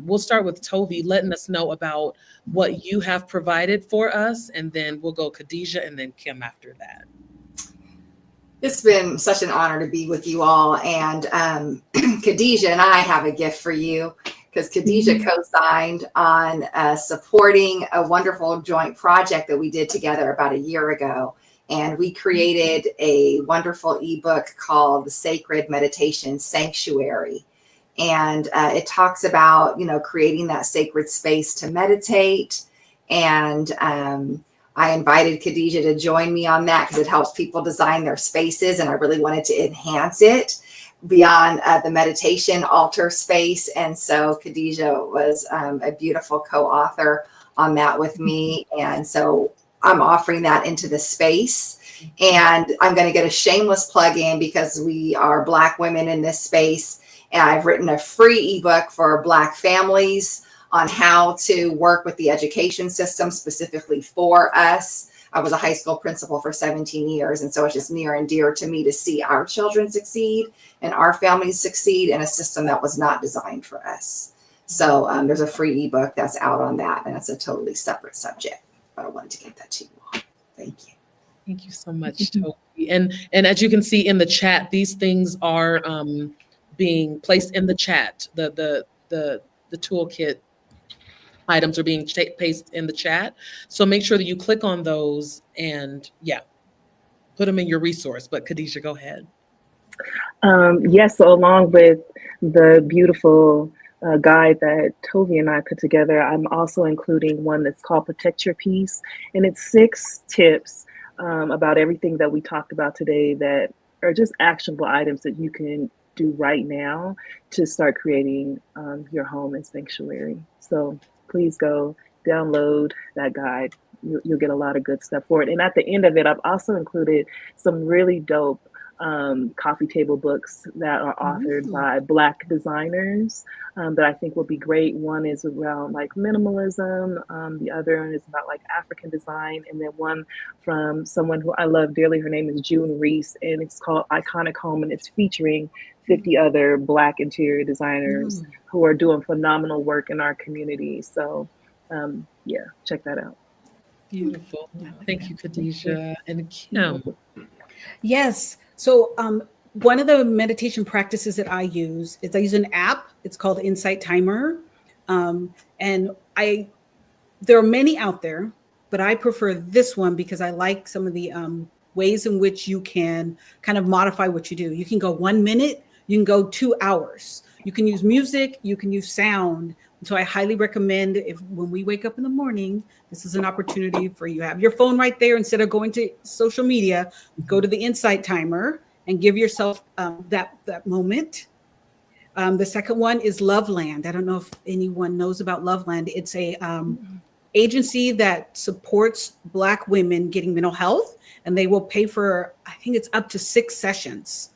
we'll start with Tovi letting us know about what you have provided for us. And then we'll go Kadija and then Kim after that. It's been such an honor to be with you all. And Kadija and I have a gift for you, because Kadija co-signed on supporting a wonderful joint project that we did together about a year ago. And we created a wonderful ebook called The Sacred Meditation Sanctuary. And it talks about, creating that sacred space to meditate. And I invited Kadija to join me on that, because it helps people design their spaces. And I really wanted to enhance it beyond the meditation altar space. And so Kadija was a beautiful co-author on that with me. And so I'm offering that into the space. And I'm going to get a shameless plug in, because we are Black women in this space. And I've written a free ebook for Black families on how to work with the education system specifically for us. I was a high school principal for 17 years. And so it's just near and dear to me to see our children succeed and our families succeed in a system that was not designed for us. So there's a free ebook that's out on that. And that's a totally separate subject. But I wanted to get that to you all. Thank you. Thank you so much, Tovi. And as you can see in the chat, these things are being placed in the chat. The toolkit items are being pasted in the chat. So make sure that you click on those and put them in your resource. But Kadija, go ahead. Yes, so along with the beautiful guide that Tovi and I put together, I'm also including one that's called Protect Your Peace. And it's 6 tips about everything that we talked about today that are just actionable items that you can do right now to start creating your home and sanctuary. So please go download that guide. You'll get a lot of good stuff for it. And at the end of it, I've also included some really dope coffee table books that are authored by Black designers that I think will be great. One is around like minimalism. The other one is about like African design. And then one from someone who I love dearly. Her name is June Reese, and it's called Iconic Home, and it's featuring 50 other Black interior designers who are doing phenomenal work in our community. So check that out. Beautiful. Thank you, Kadija. And Kim. Yes. So one of the meditation practices that I use is I use an app. It's called Insight Timer. And there are many out there, but I prefer this one because I like some of the ways in which you can kind of modify what you do. You can go 1 minute, you can go 2 hours. You can use music, you can use sound. So I highly recommend when we wake up in the morning, this is an opportunity for you to have your phone right there. Instead of going to social media, go to the Insight Timer and give yourself that moment. The second one is Loveland. I don't know if anyone knows about Loveland. It's a agency that supports Black women getting mental health, and they will pay for, I think it's up to 6 sessions.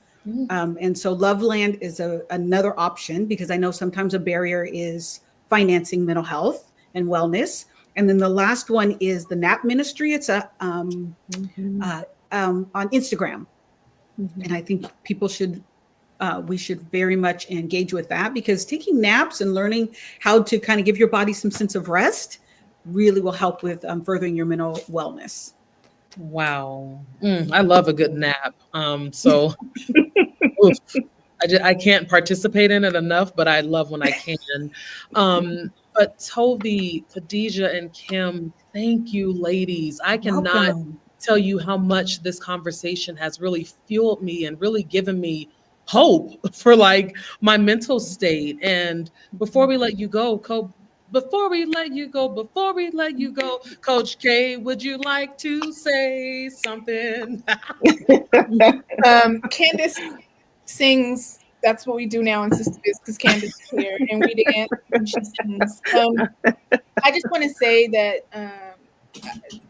And so Loveland is another option, because I know sometimes a barrier is financing mental health and wellness. And then the last one is the Nap Ministry. It's on Instagram. And I think people we should very much engage with that, because taking naps and learning how to kind of give your body some sense of rest really will help with furthering your mental wellness. Wow. I love a good nap. So oof, I can't participate in it enough, but I love when I can. But Tovi, Kadija, and Kim, thank you, ladies. I cannot Welcome. tell you how much this conversation has really fueled me and really given me hope for like my mental state. And before we let you go, before we let you go, Coach K, would you like to say something? Candace sings. That's what we do now in Sistahbiz because Candace is here, and we dance and she sings. I just want to say that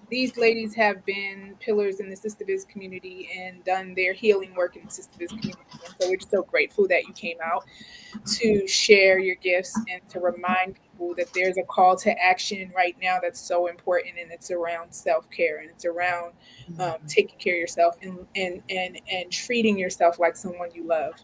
these ladies have been pillars in the Sistahbiz community and done their healing work in the Sistahbiz community. And so we're just so grateful that you came out to share your gifts and to remind people that there's a call to action right now that's so important, and it's around self-care, and it's around taking care of yourself and treating yourself like someone you love.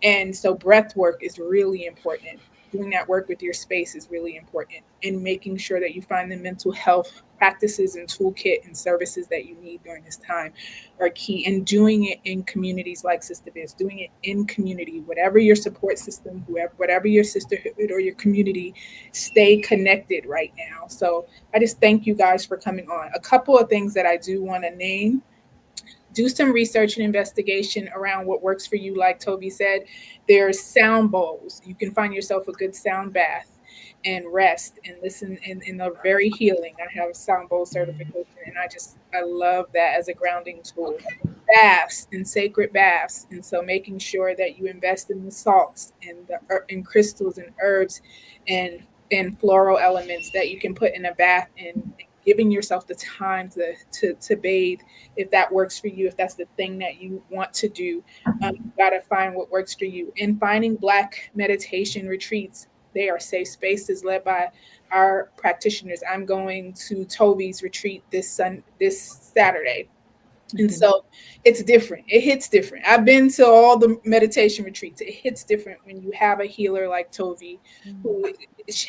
And so breath work is really important. Doing that work with your space is really important, and making sure that you find the mental health practices and toolkit and services that you need during this time are key. And doing it in communities like Sistahbiz, doing it in community, whatever your support system, whatever your sisterhood or your community, stay connected right now. So I just thank you guys for coming on. A couple of things that I do want to name: do some research and investigation around what works for you. Like Tovi said, there's sound bowls. You can find yourself a good sound bath and rest and listen, and they're very healing. I have a sound bowl certification, and I love that as a grounding tool. Baths and sacred baths, and so making sure that you invest in the salts and and crystals and herbs and floral elements that you can put in a bath, and giving yourself the time to bathe if that works for you, if that's the thing that you want to do. You got to find what works for you. And finding Black meditation retreats. They are safe spaces led by our practitioners. I'm going to Tovi's retreat this Saturday. And so it's different. It hits different. I've been to all the meditation retreats. It hits different when you have a healer like Tovi who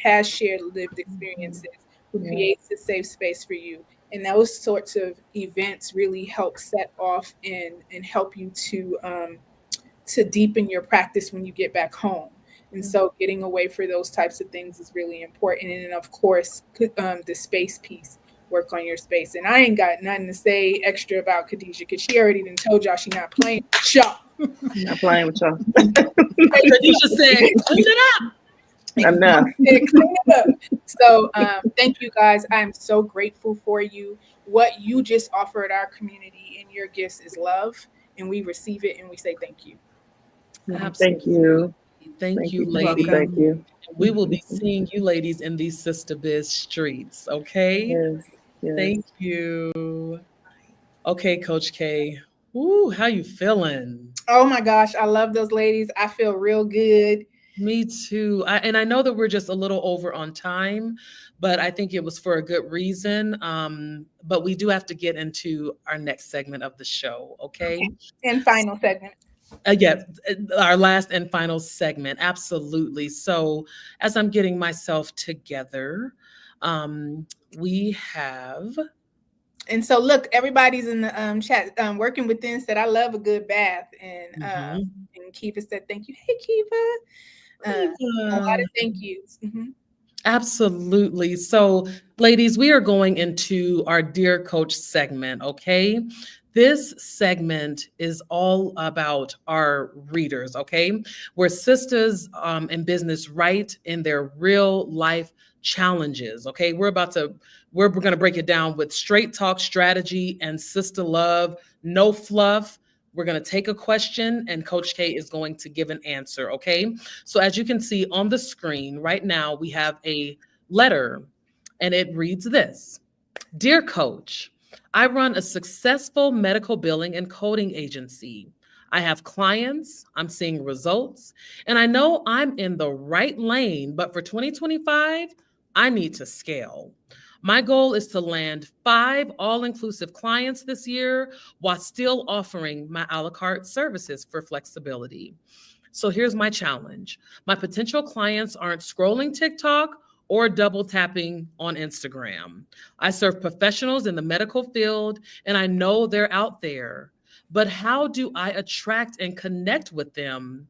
has shared lived experiences, who creates a safe space for you. And those sorts of events really help set off and help you to deepen your practice when you get back home. And so getting away for those types of things is really important. And then, of course, the space piece. Work on your space. And I ain't got nothing to say extra about Kadija because she already done told y'all she not playing with y'all. Not playing with y'all. Kadija said, clean it up. Enough. Clean it up. So thank you guys. I'm so grateful for you. What you just offered our community in your gifts is love, and we receive it and we say thank you. Thank you. Thank you, ladies. Thank you. We will be seeing you ladies in these Sistahbiz streets, okay? Yes. Thank you. Okay, Coach K. Ooh, how you feeling? Oh my gosh, I love those ladies. I feel real good. Me too. And I know that we're just a little over on time, but I think it was for a good reason. But we do have to get into our next segment of the show, okay? And final segment. Yeah, our last and final segment. Absolutely. So, as I'm getting myself together, we have. And so, look, everybody's in the chat. Working within said, "I love a good bath," and Kiva said, "Thank you." Hey, Kiva. A lot of thank yous. Absolutely. So, ladies, we are going into our Dear Coach segment, okay? This segment is all about our readers, okay? Where sisters in business write in their real life challenges, okay? We're going to break it down with straight talk strategy and sister love, no fluff. We're going to take a question and Coach K is going to give an answer, okay? So as you can see on the screen right now, we have a letter and it reads this: Dear Coach, I run a successful medical billing and coding agency. I have clients, I'm seeing results, and I know I'm in the right lane, but for 2025, I need to scale. My goal is to land 5 all-inclusive clients this year while still offering my a la carte services for flexibility. So here's my challenge. My potential clients aren't scrolling TikTok or double tapping on Instagram. I serve professionals in the medical field, and I know they're out there. But how do I attract and connect with them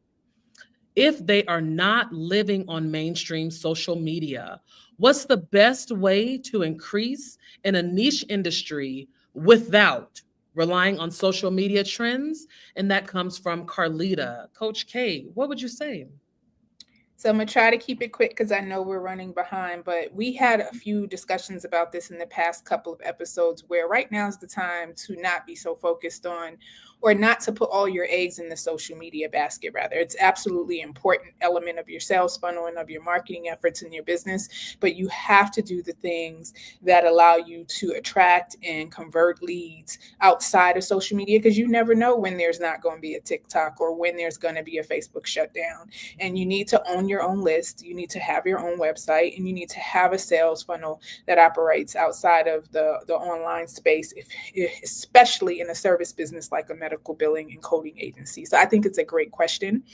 if they are not living on mainstream social media? What's the best way to increase in a niche industry without relying on social media trends? And that comes from Carlita. Coach K, what would you say? So I'm gonna try to keep it quick because I know we're running behind, but we had a few discussions about this in the past couple of episodes where right now is the time to not be so focused on or not to put all your eggs in the social media basket. Rather, it's absolutely important element of your sales funnel and of your marketing efforts in your business, but you have to do the things that allow you to attract and convert leads outside of social media, because you never know when there's not going to be a TikTok or when there's going to be a Facebook shutdown. And you need to own your own list, you need to have your own website, and you need to have a sales funnel that operates outside of the online space, especially in a service business like a medical billing and coding agency. So I think it's a great question.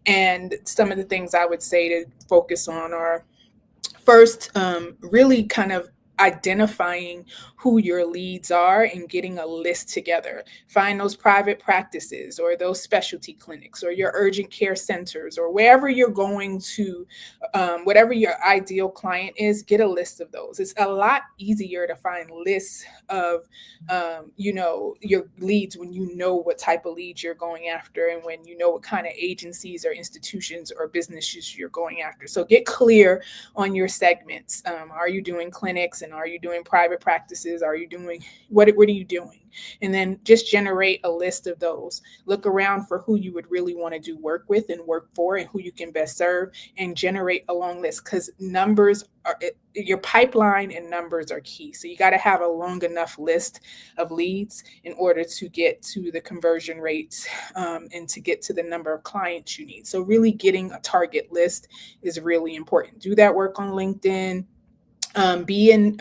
And some of the things I would say to focus on are first, really kind of identifying who your leads are and getting a list together. Find those private practices or those specialty clinics or your urgent care centers or wherever you're going to, whatever your ideal client is, get a list of those. It's a lot easier to find lists of, your leads when you know what type of leads you're going after and when you know what kind of agencies or institutions or businesses you're going after. So get clear on your segments. Are you doing clinics and are you doing private practices? Are you doing what are you doing? And then just generate a list of those. Look around for who you would really want to do work with and work for and who you can best serve, and generate a long list, because numbers are your pipeline and numbers are key. So you got to have a long enough list of leads in order to get to the conversion rates and to get to the number of clients you need. So really getting a target list is really important. Do that work on LinkedIn. Be in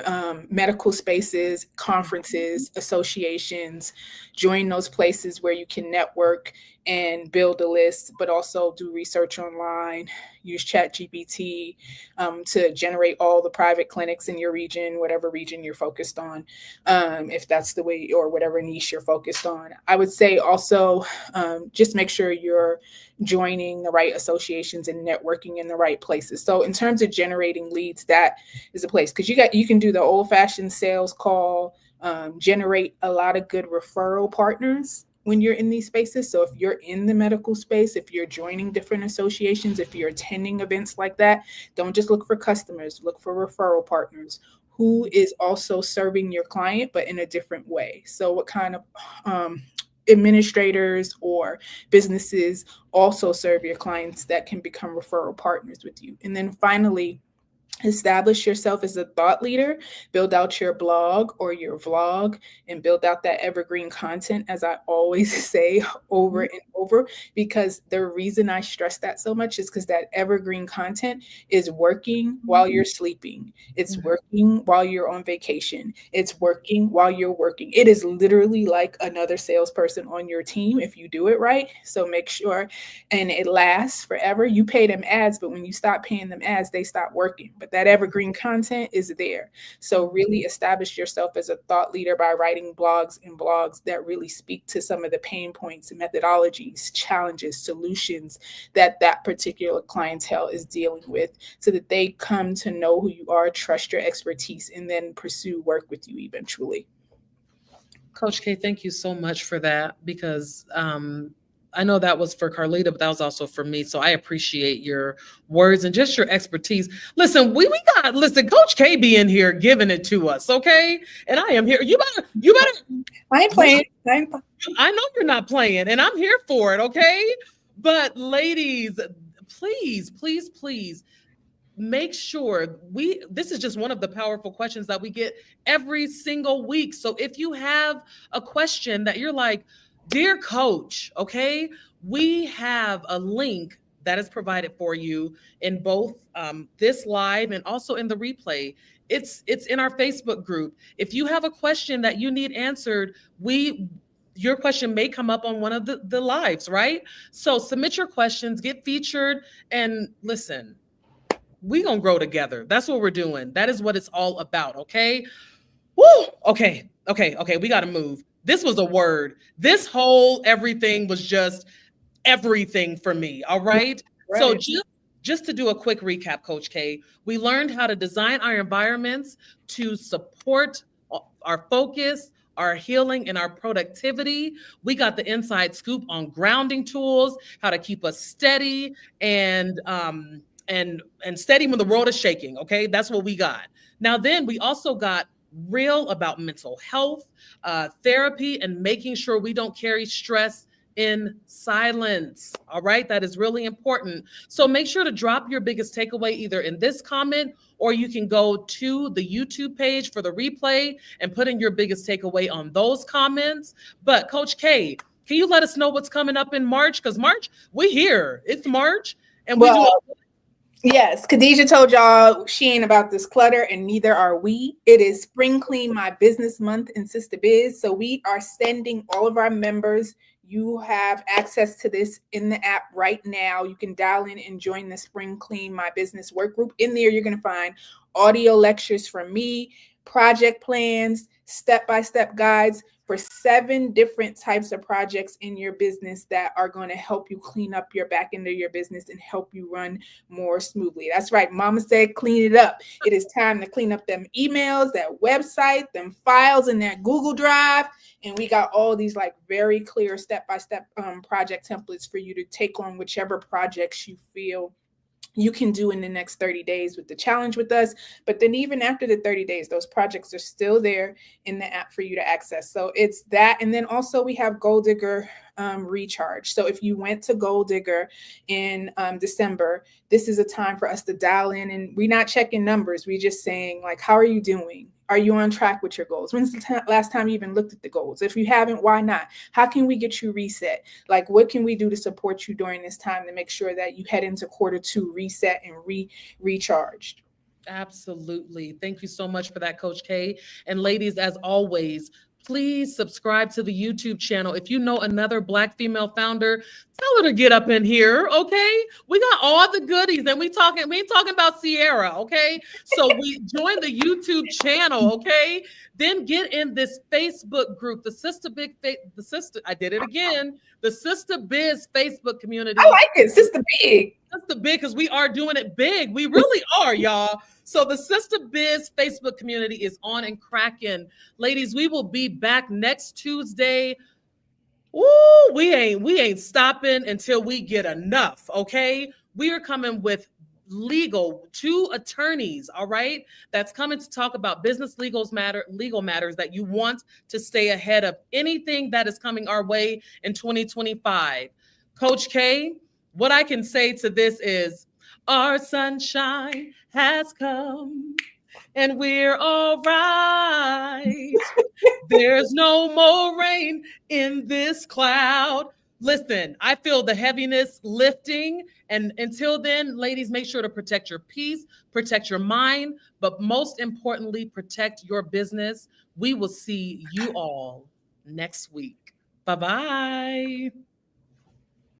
medical spaces, conferences, associations, join those places where you can network and build a list, but also do research online, use ChatGPT to generate all the private clinics in your region, whatever region you're focused on, if that's the way, or whatever niche you're focused on. I would say also just make sure you're joining the right associations and networking in the right places. So in terms of generating leads, that is a place, because you can do the old-fashioned sales call, generate a lot of good referral partners when you're in these spaces. So if you're in the medical space, if you're joining different associations, if you're attending events like that, don't just look for customers, look for referral partners who is also serving your client, but in a different way. So what kind of administrators or businesses also serve your clients that can become referral partners with you. And then finally, establish yourself as a thought leader, build out your blog or your vlog, and build out that evergreen content, as I always say over and over, because the reason I stress that so much is because that evergreen content is working while you're sleeping. It's working while you're on vacation. It's working while you're working. It is literally like another salesperson on your team if you do it right. So make sure, and it lasts forever. You pay them ads, but when you stop paying them ads, they stop working. But that evergreen content is there. So really establish yourself as a thought leader by writing blogs that really speak to some of the pain points and methodologies, challenges, solutions that particular clientele is dealing with, so that they come to know who you are, trust your expertise, and then pursue work with you eventually. Coach K, thank you so much for that, because I know that was for Carlita, but that was also for me. So I appreciate your words and just your expertise. Listen, listen, Coach K be in here giving it to us, okay? And I am here. You better. I ain't playing. I know you're not playing, and I'm here for it, okay? But ladies, please, please, please, make sure this is just one of the powerful questions that we get every single week. So if you have a question that you're like, dear coach, okay, we have a link that is provided for you in both this live and also in the replay. It's in our Facebook group. If you have a question that you need answered, your question may come up on one of the lives, right? So submit your questions, get featured, and listen, we gonna grow together. That's what we're doing. That is what it's all about. Okay. Woo. Okay. We got to move. This was a word. This whole everything was just everything for me. All right. So Right. just to do a quick recap, Coach K, we learned how to design our environments to support our focus, our healing, and our productivity. We got the inside scoop on grounding tools, how to keep us steady and steady when the world is shaking. Okay, that's what we got. Now then, we also got real about mental health, therapy, and making sure we don't carry stress in silence. All right, that is really important. So make sure to drop your biggest takeaway either in this comment, or you can go to the YouTube page for the replay and put in your biggest takeaway on those comments. But Coach K, can you let us know what's coming up in March? Because March, we here. It's March, and we do. Yes, Kadija told y'all she ain't about this clutter, and neither are we. It is Spring Clean My Business Month in Sistahbiz. So we are sending all of our members. You have access to this in the app right now. You can dial in and join the Spring Clean My Business work group. In there, you're going to find audio lectures from me, project plans, step-by-step guides for 7 different types of projects in your business that are going to help you clean up your back end of your business and help you run more smoothly. That's right. Mama said, clean it up. It is time to clean up them emails, that website, them files in that Google Drive. And we got all these like very clear step-by-step project templates for you to take on whichever projects you feel you can do in the next 30 days with the challenge with us. But then even after the 30 days, those projects are still there in the app for you to access. So it's that. And then also we have Goal Digger Recharge. So if you went to Goal Digger in December, this is a time for us to dial in, and we're not checking numbers. We're just saying, like, how are you doing? Are you on track with your goals? When's the last time you even looked at the goals? If you haven't, why not? How can we get you reset? Like, what can we do to support you during this time to make sure that you head into Q2 reset and recharged? Absolutely. Thank you so much for that, Coach K. And ladies, as always, please subscribe to the YouTube channel. If you know another Black female founder, tell her to get up in here, okay? We got all the goodies, and we ain't talking about Sierra, okay? So we join the YouTube channel, okay? Then get in this Facebook group, the Sistahbiz Facebook community. I like it, Sister Big. Sistahbiz, because we are doing it big. We really are, y'all. So the Sistahbiz Facebook community is on and cracking. Ladies, we will be back next Tuesday. Ooh, we ain't stopping until we get enough, okay? We are coming with two attorneys, all right? That's coming to talk about legal matters that you want to stay ahead of anything that is coming our way in 2025. Coach K, what I can say to this is our sunshine has come and we're all right. There's no more rain in this cloud. Listen, I feel the heaviness lifting. And until then, ladies, make sure to protect your peace, protect your mind, but most importantly, protect your business. We will see you all next week. Bye-bye.